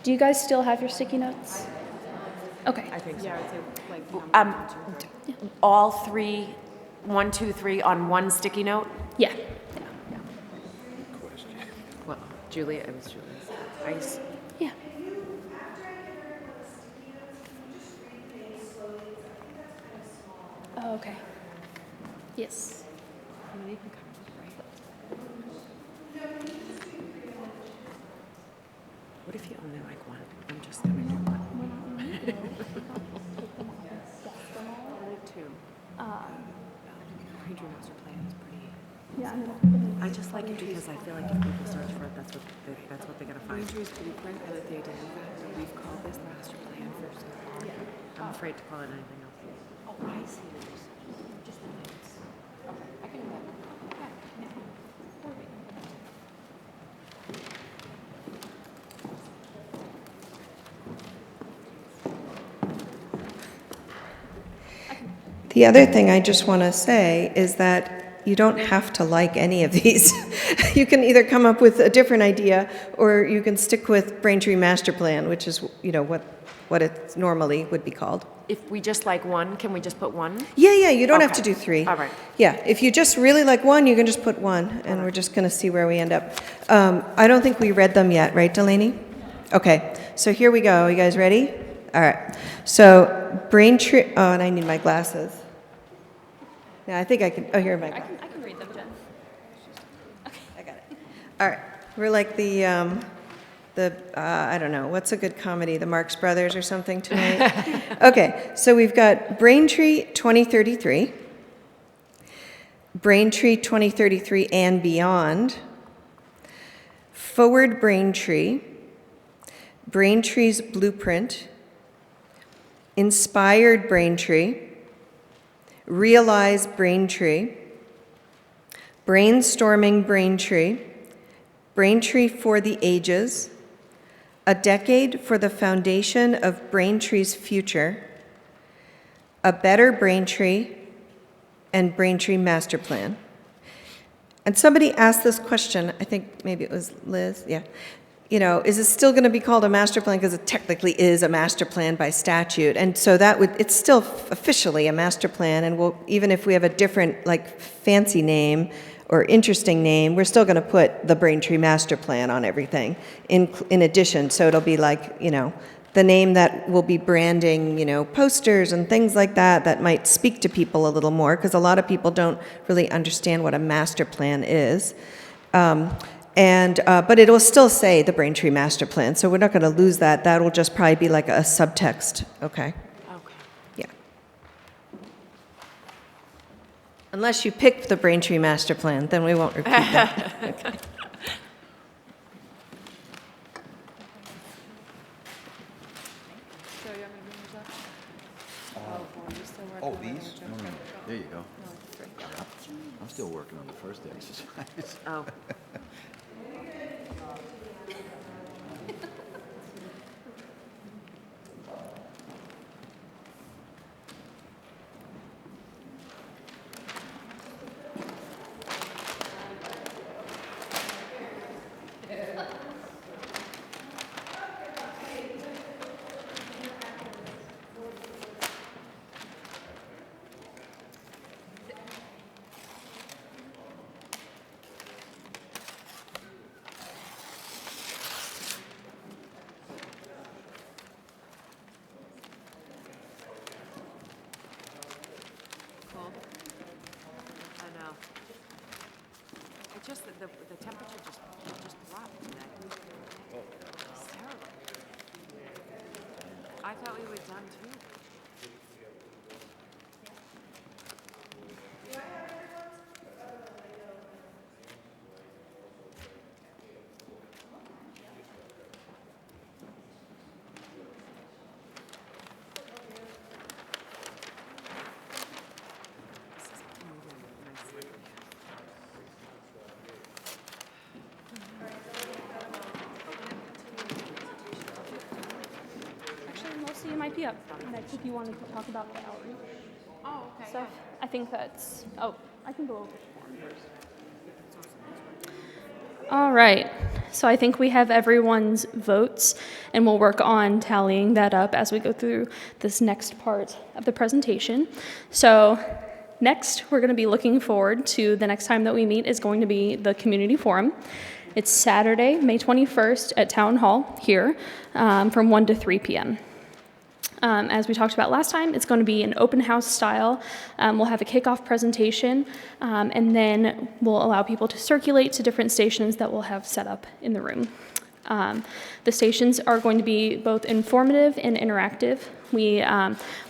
Do you guys still have your sticky notes? Okay. I think so. All 3, 1, 2, 3 on one sticky note? Yeah. Well, Julia, it was Julia's. Yeah. Oh, okay. Yes. What if you only like one? I'm just gonna do one. Only 2. Braintree master plan is pretty. Yeah, I just like it because I feel like if people search for it, that's what they're gonna find. Braintree's blueprint, and that they identified that we've called this master plan for so long. I'm afraid to call it anything else. Oh, I see. Just the names. Okay, I can do that. The other thing I just want to say is that you don't have to like any of these. You can either come up with a different idea, or you can stick with Braintree Master Plan, which is, what it normally would be called. If we just like one, can we just put one? Yeah, you don't have to Okay. do 3. All right. Yeah, if you just really like one, you can just put 1, and we're just going to see where we end up. I don't think we read them yet, right, Delaney? Okay, so here we go. You guys ready? All right. So Braintree, and I need my glasses. Yeah, I think I can, oh, here, Mike. I can read them, Jen. I got it. All right, we're like the, I don't know, what's a good comedy, the Marx Brothers or something tonight? Okay, so we've got Braintree 2033, Braintree 2033 and beyond, Forward Braintree, Braintree's Blueprint, Inspired Braintree, Realize Braintree, Brainstorming Braintree, Braintree for the Ages, A Decade for the Foundation of Braintree's Future, A Better Braintree, and Braintree Master Plan. And somebody asked this question, I think maybe it was Liz, yeah. You know, is it still going to be called a master plan because it technically is a master plan by statute? And so that would, it's still officially a master plan, and we'll, even if we have a different, like, fancy name or interesting name, we're still going to put the Braintree Master Plan on everything in addition. So it'll be like, you know, the name that will be branding, you know, posters and things like that that might speak to people a little more, because a lot of people don't really understand what a master plan is. But it'll still say the Braintree Master Plan, so we're not going to lose that. That'll just probably be like a subtext, okay? Okay. Yeah. Unless you pick the Braintree Master Plan, then we won't repeat that. Okay. Oh, these? No. There you go. I'm still working on the first exercise. Oh. I know. It just, the temperature just dropped today. It's terrible. I thought we were done too. Actually, most of you might be up next if you wanted to talk about the outreach Oh, okay. stuff. I think that's, I can go over the form first. All right, so I think we have everyone's votes, and we'll work on tallying that up as we go through this next part of the presentation. So next, we're going to be looking forward to the next time that we meet is going to be the community forum. It's Saturday, May 21st at Town Hall here from 1 to 3 p.m. As we talked about last time, it's going to be an open house style. We'll have a kickoff presentation, and then we'll allow people to circulate to different stations that we'll have set up in the room. The stations are going to be both informative and interactive. We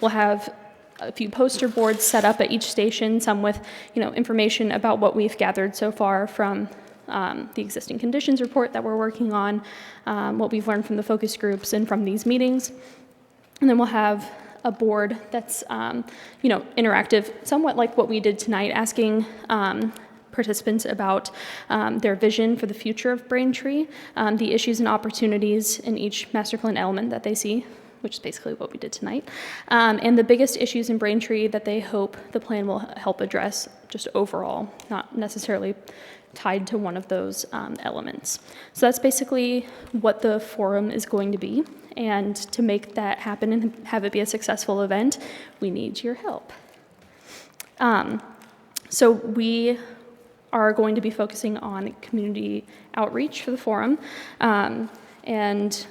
will have a few poster boards set up at each station, some with information about what we've gathered so far from the existing conditions report that we're working on, what we've learned from the focus groups and from these meetings. And then we'll have a board that's, interactive, somewhat like what we did tonight, asking participants about their vision for the future of Braintree, the issues and opportunities in each master plan element that they see, which is basically what we did tonight, and the biggest issues in Braintree that they hope the plan will help address just overall, not necessarily tied to one of those elements. So that's basically what the forum is going to be. And to make that happen and have it be a successful event, we need your help. So we are going to be focusing on community outreach for the forum. And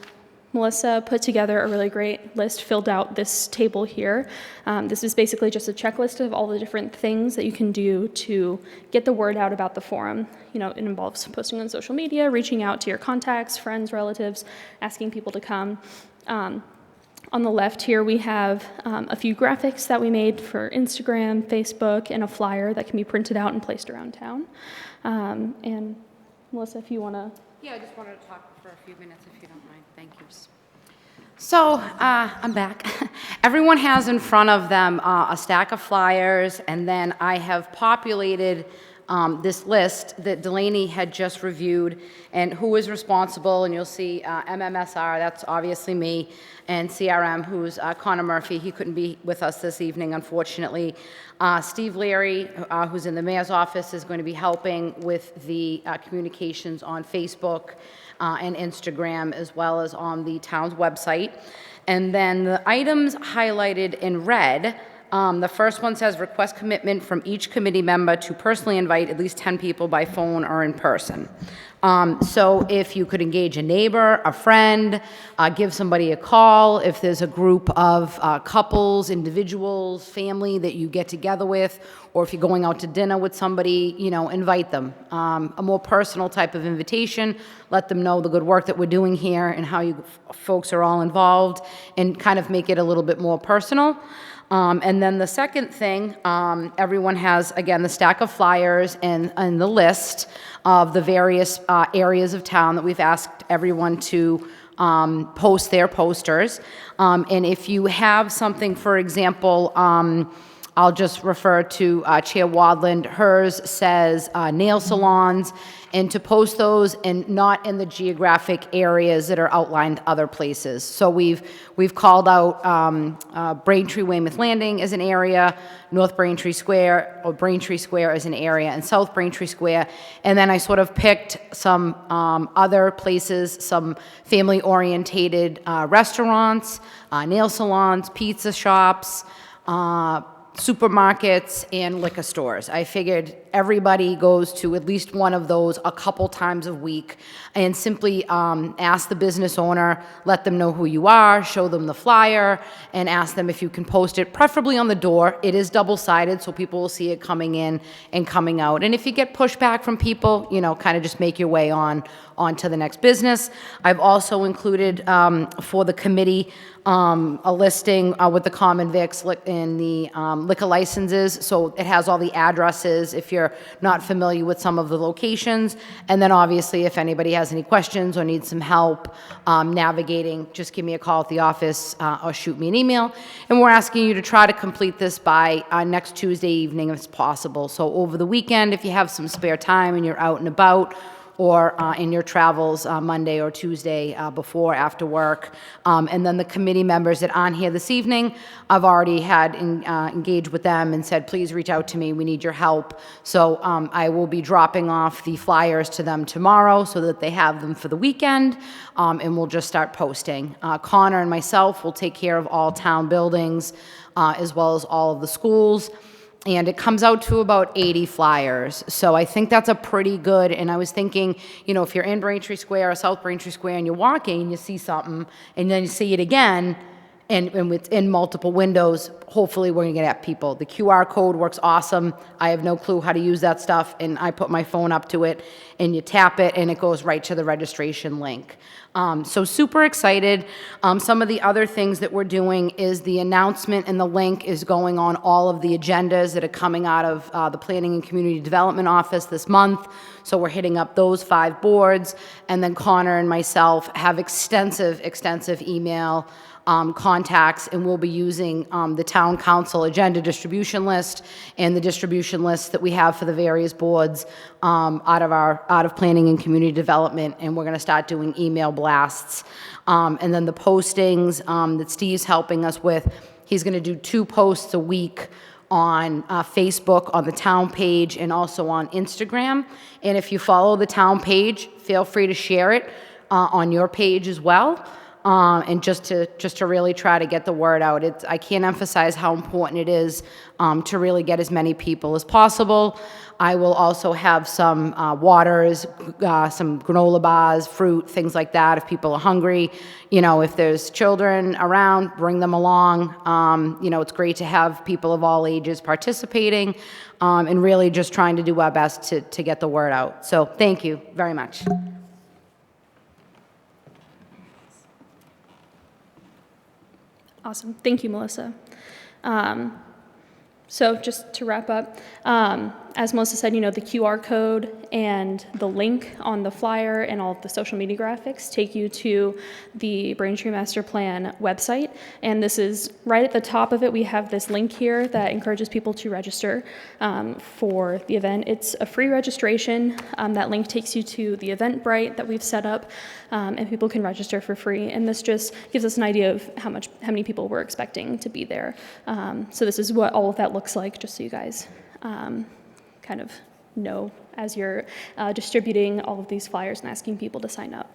Melissa put together a really great list, filled out this table here. This is basically just a checklist of all the different things that you can do to get the word out about the forum. You know, it involves posting on social media, reaching out to your contacts, friends, relatives, asking people to come. On the left here, we have a few graphics that we made for Instagram, Facebook, and a flyer that can be printed out and placed around town. And Melissa, if you want to... Yeah, I just wanted to talk for a few minutes, if you don't mind. Thank you. So, I'm back. Everyone has in front of them a stack of flyers, and then I have populated this list that Delaney had just reviewed, and who is responsible, and you'll see MMSR, that's obviously me, and CRM, who's Connor Murphy. He couldn't be with us this evening, unfortunately. Steve Leary, who's in the mayor's office, is going to be helping with the communications on Facebook and Instagram, as well as on the town's website. And then the items highlighted in red, the first one says request commitment from each committee member to personally invite at least 10 people by phone or in person. So if you could engage a neighbor, a friend, give somebody a call, if there's a group of couples, individuals, family that you get together with, or if you're going out to dinner with somebody, you know, invite them. A more personal type of invitation, let them know the good work that we're doing here and how you folks are all involved, and kind of make it a little bit more personal. And then the second thing, everyone has, again, the stack of flyers and the list of the various areas of town that we've asked everyone to post their posters. And if you have something, for example, I'll just refer to Chair Wadland. Hers says nail salons, and to post those and not in the geographic areas that are outlined other places. So we've called out Braintree Weymouth Landing as an area, North Braintree Square, or Braintree Square as an area, and South Braintree Square. And then I sort of picked some other places, some family-orientated restaurants, nail salons, pizza shops, supermarkets, and liquor stores. I figured everybody goes to at least one of those a couple times a week, and simply ask the business owner, let them know who you are, show them the flyer, and ask them if you can post it, preferably on the door. It is double-sided, so people will see it coming in and coming out. And if you get pushback from people, you know, kind of just make your way on to the next business. I've also included for the committee a listing with the common vics and the liquor licenses, so it has all the addresses if you're not familiar with some of the locations. And then obviously, if anybody has any questions or needs some help navigating, just give me a call at the office or shoot me an email. And we're asking you to try to complete this by next Tuesday evening if it's possible. So over the weekend, if you have some spare time and you're out and about, or in your travels Monday or Tuesday before, after work. And then the committee members that aren't here this evening, I've already had engaged with them and said, please reach out to me, we need your help. So I will be dropping off the flyers to them tomorrow so that they have them for the weekend, and we'll just start posting. Connor and myself will take care of all town buildings, as well as all of the schools. And it comes out to about 80 flyers. So I think that's a pretty good, and I was thinking, you know, if you're in Braintree Square or South Braintree Square and you're walking and you see something and then you see it again, and it's in multiple windows, hopefully we're gonna get at people. The QR code works awesome. I have no clue how to use that stuff, and I put my phone up to it, and you tap it, and it goes right to the registration link. So super excited. Some of the other things that we're doing is the announcement and the link is going on all of the agendas that are coming out of the Planning and Community Development Office this month. So we're hitting up those 5 boards, and then Connor and myself have extensive email contacts, and we'll be using the town council agenda distribution list and the distribution list that we have for the various boards out of planning and community development, and we're going to start doing email blasts. And then the postings that Steve's helping us with, he's going to do 2 posts a week on Facebook, on the town page, and also on Instagram. And if you follow the town page, feel free to share it on your page as well. and just to really try to get the word out. I can't emphasize how important it is to really get as many people as possible. I will also have some waters, some granola bars, fruit, things like that if people are hungry. You know, if there's children around, bring them along. You know, it's great to have people of all ages participating and really just trying to do our best to get the word out. So thank you very much. Awesome. Thank you, Melissa. So just to wrap up, as Melissa said, you know, the QR code and the link on the flyer and all of the social media graphics take you to the Braintree Master Plan website. And this is right at the top of it. We have this link here that encourages people to register for the event. It's a free registration. That link takes you to the Eventbrite that we've set up, and people can register for free. And this just gives us an idea of how many people we're expecting to be there. So this is what all of that looks like, just so you guys kind of know as you're distributing all of these flyers and asking people to sign up.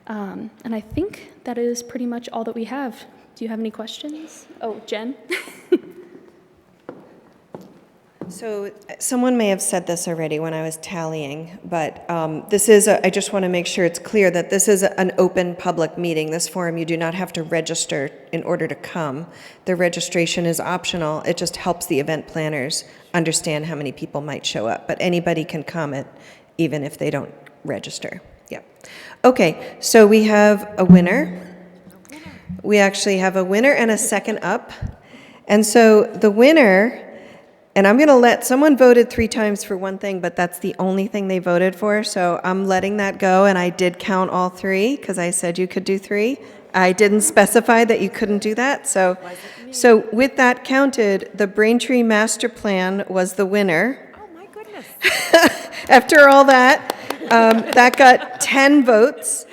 And I think that is pretty much all that we have. Do you have any questions? Oh, Jen? So someone may have said this already when I was tallying, but this is, I just want to make sure it's clear that this is an open public meeting. This forum, you do not have to register in order to come. The registration is optional. It just helps the event planners understand how many people might show up, but anybody can comment even if they don't register. Yeah. Okay, so we have a winner. We actually have a winner and a second up. And so the winner, and I'm going to let someone voted 3 times for one thing, but that's the only thing they voted for. So I'm letting that go. And I did count all 3 because I said you could do 3. I didn't specify that you couldn't do that. So with that counted, the Braintree Master Plan was the winner. Oh, my goodness. After all that, that got 10 votes.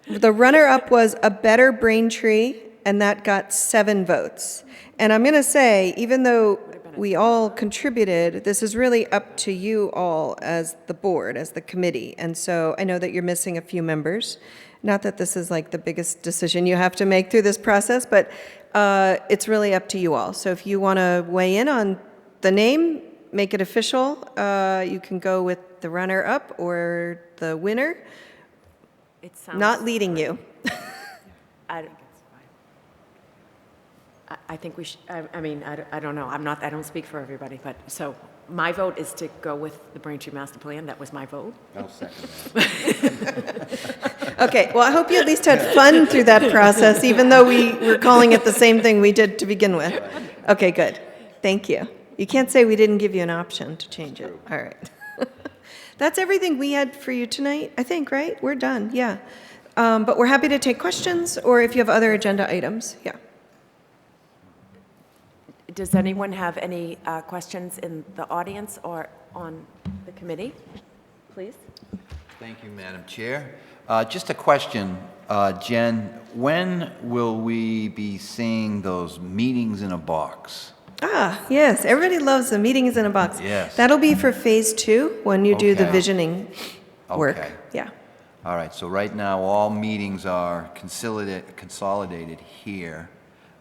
The runner-up was A Better Braintree, and that got 7 votes. And I'm going to say, even though we all contributed, this is really up to you all as the board, as the committee. And so I know that you're missing a few members. Not that this is like the biggest decision you have to make through this process, but it's really up to you all. So if you want to weigh in on the name, make it official, you can go with the runner-up or the winner. It sounds Not leading you. I think we should, I mean, I don't know. I don't speak for everybody, but so my vote is to go with the Braintree Master Plan. That was my vote. I'll second that. Okay, well, I hope you at least had fun through that process, even though we were calling it the same thing we did to begin with. Okay, good. Thank you. You can't say we didn't give you an option to change it. All right. That's everything we had for you tonight, I think, right? We're done, yeah. But we're happy to take questions, or if you have other agenda items, yeah. Does anyone have any questions in the audience or on the committee? Please. Thank you, Madam Chair. Just a question, Jen, when will we be seeing those meetings in a box? Ah, yes, everybody loves the meetings in a box. Yes. That'll be for phase 2, when you do the Okay. visioning work. Okay. Yeah. All right, so right now, all meetings are consolidated here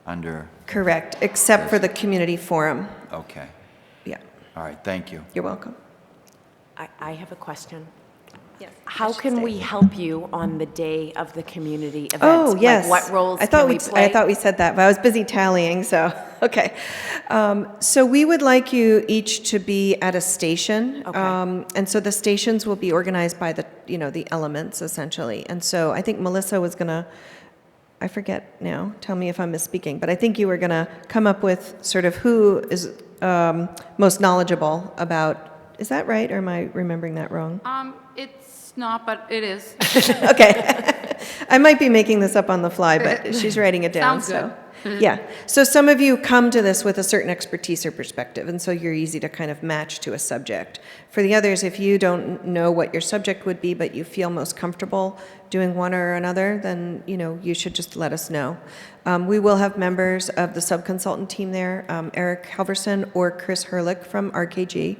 under, Correct, except for the community forum. okay. Yeah, All right, thank you. you're welcome. I have a question. Yes. How can we help you on the day of the community event? Oh, yes. Like what roles I thought can we play? I thought we said that, but I was busy tallying, so, okay. So we would like you each to be at a station. Okay. And so the stations will be organized by the, the elements, essentially. And so I think Melissa was going to, I forget now, tell me if I'm misspeaking, but I think you were going to come up with sort of who is most knowledgeable about, is that right, or am I remembering that wrong? It's not, but it is. Okay. I might be making this up on the fly, but she's writing it down. Sounds so. Yeah. So some of you come to this with a certain expertise or perspective, and so you're easy to kind of match to a subject. For the others, if you don't know what your subject would be, but you feel most comfortable doing one or another, then, you should just let us know. We will have members of the sub-consultant team there. Eric Halverson or Chris Herlick from RKG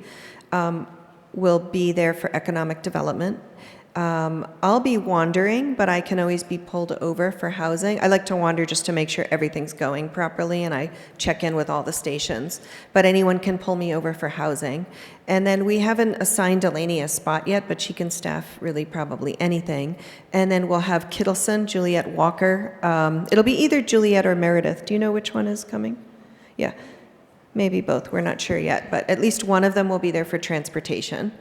will be there for economic development. I'll be wandering, but I can always be pulled over for housing. I like to wander just to make sure everything's going properly, and I check in with all the stations. But anyone can pull me over for housing. And then we haven't assigned Delaney a spot yet, but she can staff really probably anything. And then we'll have Kittleson, Juliet Walker. It'll be either Juliet or Meredith. Do you know which one is coming? Yeah, maybe both. We're not sure yet, but at least one of them will be there for transportation.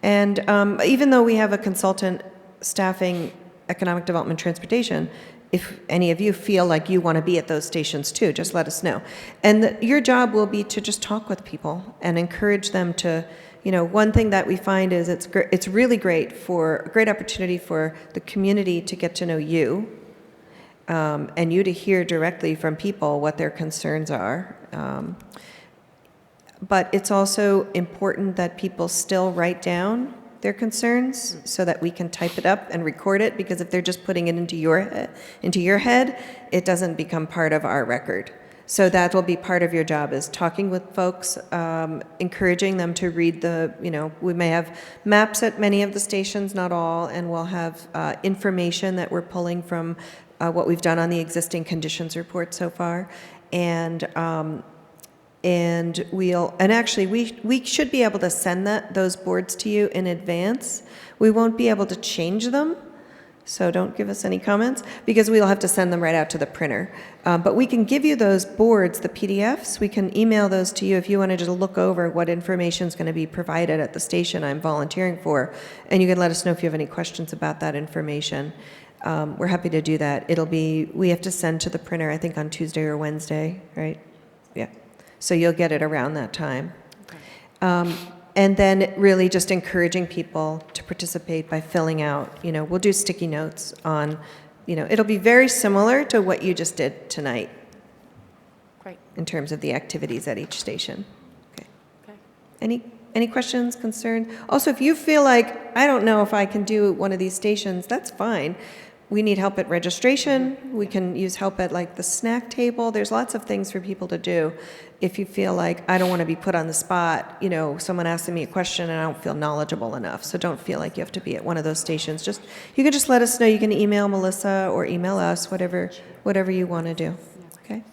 And even though we have a consultant staffing economic development transportation, if any of you feel like you want to be at those stations too, just let us know. And your job will be to just talk with people and encourage them to, one thing that we find is it's really great for a great opportunity for the community to get to know you, and you to hear directly from people what their concerns are. But it's also important that people still write down their concerns so that we can type it up and record it, because if they're just putting it into your head, it doesn't become part of our record. So that will be part of your job, is talking with folks, encouraging them to read we may have maps at many of the stations, not all, and we'll have information that we're pulling from what we've done on the existing conditions report so far. And actually, we should be able to send those boards to you in advance. We won't be able to change them, so don't give us any comments, because we'll have to send them right out to the printer. But we can give you those boards, the PDFs. We can email those to you if you want to just look over what information is going to be provided at the station I'm volunteering for, and you can let us know if you have any questions about that information. We're happy to do that. We have to send to the printer, I think, on Tuesday or Wednesday, right? Yeah. So you'll get it around that time. Okay. And then really just encouraging people to participate by filling out, we'll do sticky notes on, it'll be very similar to what you just did tonight. Great. In terms of the activities at each station. Okay. Okay. Any questions, concerns? Also, if you feel like, I don't know if I can do one of these stations, that's fine. We need help at registration. We can use help at the snack table. There's lots of things for people to do. If you feel like, I don't want to be put on the spot, someone asking me a question and I don't feel knowledgeable enough. So don't feel like you have to be at one of those stations. You can just let us know. You can email Melissa or email us, whatever you want to do. Okay?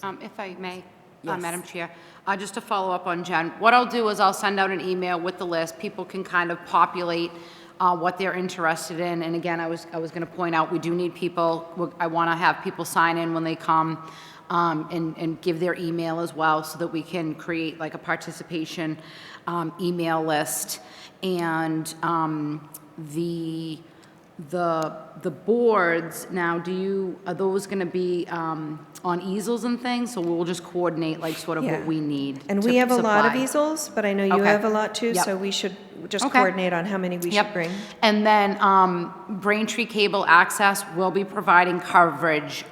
If I may, Yes. Madam Chair, just to follow up on Jen, what I'll do is I'll send out an email with the list. People can kind of populate what they're interested in. And again, I was going to point out, we do need people. I want to have people sign in when they come, and give their email as well, so that we can create a participation email list. And the boards now, are those going to be on easels and things? So we'll just coordinate sort of Yeah. what we need. And to we have a lot of supply. easels, but I know you Okay. have a lot too, Yep. so we should just Okay. coordinate on how many we should bring. And then Braintree Cable Access will be providing coverage.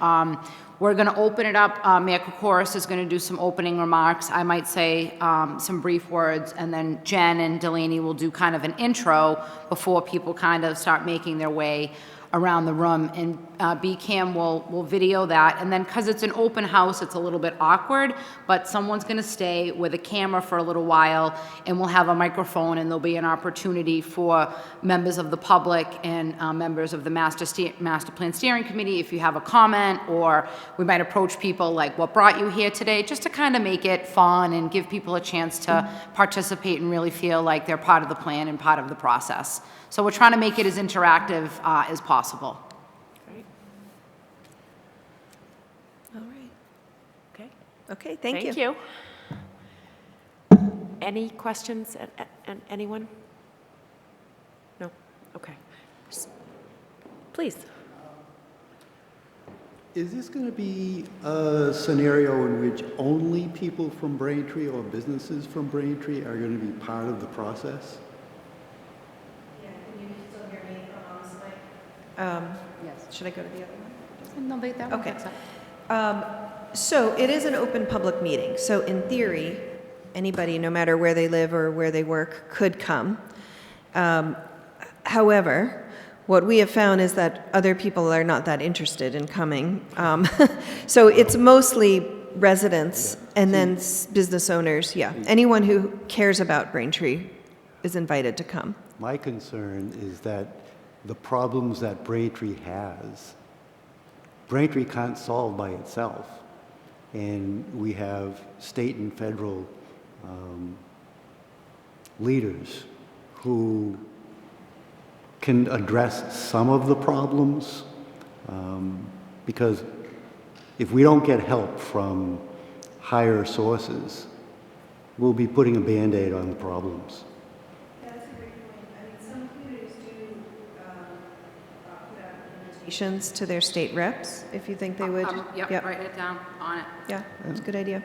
We're going to open it up. Mayor Kokoris is going to do some opening remarks. I might say some brief words, and then Jen and Delaney will do kind of an intro before people kind of start making their way around the room. And BCAM will video that. And then, because it's an open house, it's a little bit awkward, but someone's going to stay with a camera for a little while, and we'll have a microphone, and there'll be an opportunity for members of the public and members of the Master Plan Steering Committee, if you have a comment, or we might approach people like, what brought you here today, just to kind of make it fun and give people a chance to participate and really feel like they're part of the plan and part of the process. So we're trying to make it as interactive as possible. Great. All right. Okay. Okay, thank you. Thank you. Any questions, anyone? No? Okay. Please. Is this going to be a scenario in which only people from Braintree or businesses from Braintree are going to be part of the process? Yeah, can you still hear me on this mic? Yes. Should I go to the other one? No, that one Okay. gets up. So it is an open public meeting. So in theory, anybody, no matter where they live or where they work, could come. However, what we have found is that other people are not that interested in coming. So it's mostly residents and then business owners. Yeah, anyone who cares about Braintree is invited to come. My concern is that the problems that Braintree has, Braintree can't solve by itself. And we have state and federal leaders who can address some of the problems, because if we don't get help from higher sources, we'll be putting a Band-Aid on the problems. That's a great point. I mean, some communities do put out invitations to their state reps, if you think they would. Yep, write it down, on it. Yeah, that's a good idea.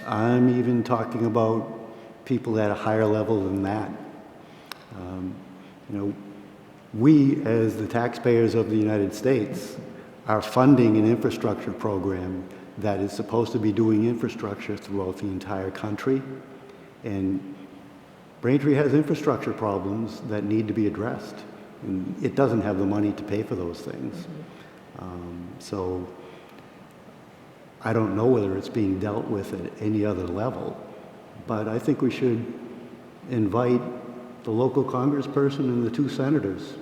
I'm even talking about people at a higher level than that. You know, we, as the taxpayers of the United States, are funding an infrastructure program that is supposed to be doing infrastructure throughout the entire country. And Braintree has infrastructure problems that need to be addressed. And it doesn't have the money to pay for those things. So I don't know whether it's being dealt with at any other level, but I think we should invite the local congressperson and the 2 senators,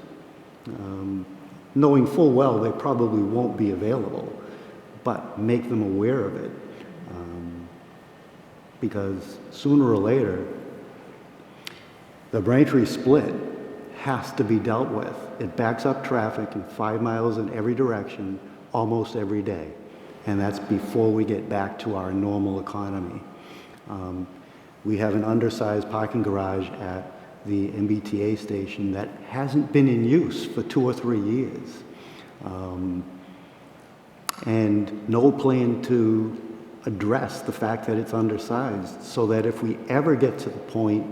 knowing full well they probably won't be available, but make them aware of it. Because sooner or later, the Braintree split has to be dealt with. It backs up traffic in 5 miles in every direction almost every day. And that's before we get back to our normal economy. We have an undersized parking garage at the MBTA station that hasn't been in use for 2 or 3 years. And no plan to address the fact that it's undersized, so that if we ever get to the point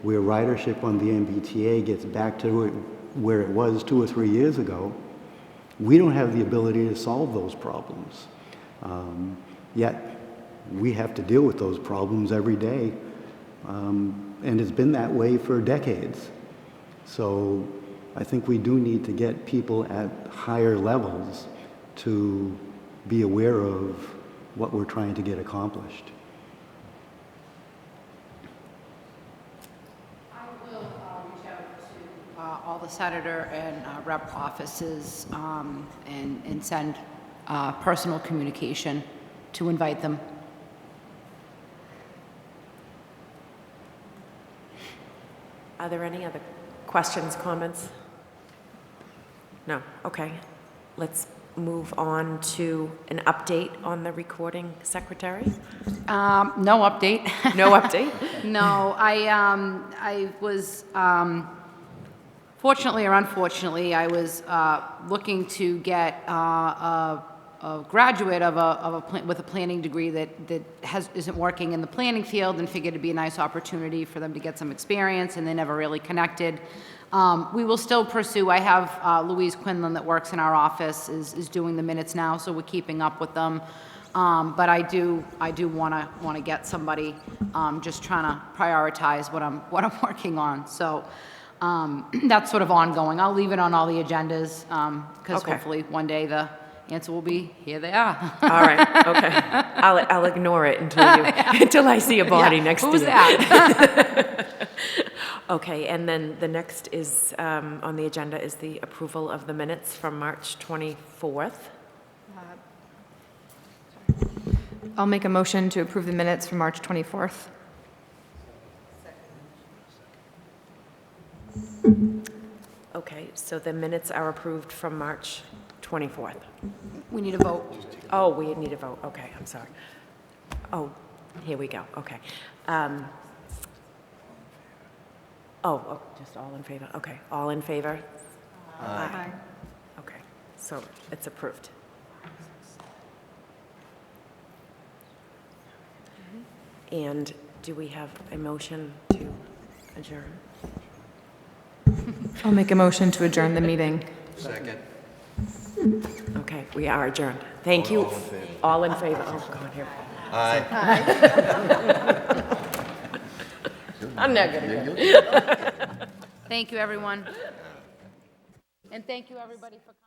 where ridership on the MBTA gets back to where it was 2 or 3 years ago, we don't have the ability to solve those problems. Yet we have to deal with those problems every day, and it's been that way for decades. So I think we do need to get people at higher levels to be aware of what we're trying to get accomplished. I will reach out to all the senator and rep offices and send personal communication to invite them. Are there any other questions, comments? No? Okay. Let's move on to an update on the recording secretary. No update. No update? No, I was, fortunately or unfortunately, I was looking to get a graduate with a planning degree that isn't working in the planning field, and figured it'd be a nice opportunity for them to get some experience, and they never really connected. We will still pursue. I have Louise Quinlan that works in our office is doing the minutes now, so we're keeping up with them. But I do want to get somebody. Just trying to prioritize what I'm working on. So that's sort of ongoing. I'll leave it on all the agendas because hopefully one day the answer will be here. They are. All right. Okay. I'll ignore it until I see a body next to you. Who's that? Okay, and then the next is, on the agenda is the approval of the minutes from March 24th. I'll make a motion to approve the minutes from March 24th. Okay, so the minutes are approved from March 24th. We need a vote. Oh, we need a vote. Okay, I'm sorry. Oh, here we go. Okay. Just all in favor? Okay, all in favor? Aye. Okay, so it's approved. And do we have a motion to adjourn? I'll make a motion to adjourn the meeting. Second. Okay, we are adjourned. Thank you. All in favor? Oh, God, here. Aye. I'm not gonna go. Thank you, everyone. And thank you, everybody, for coming.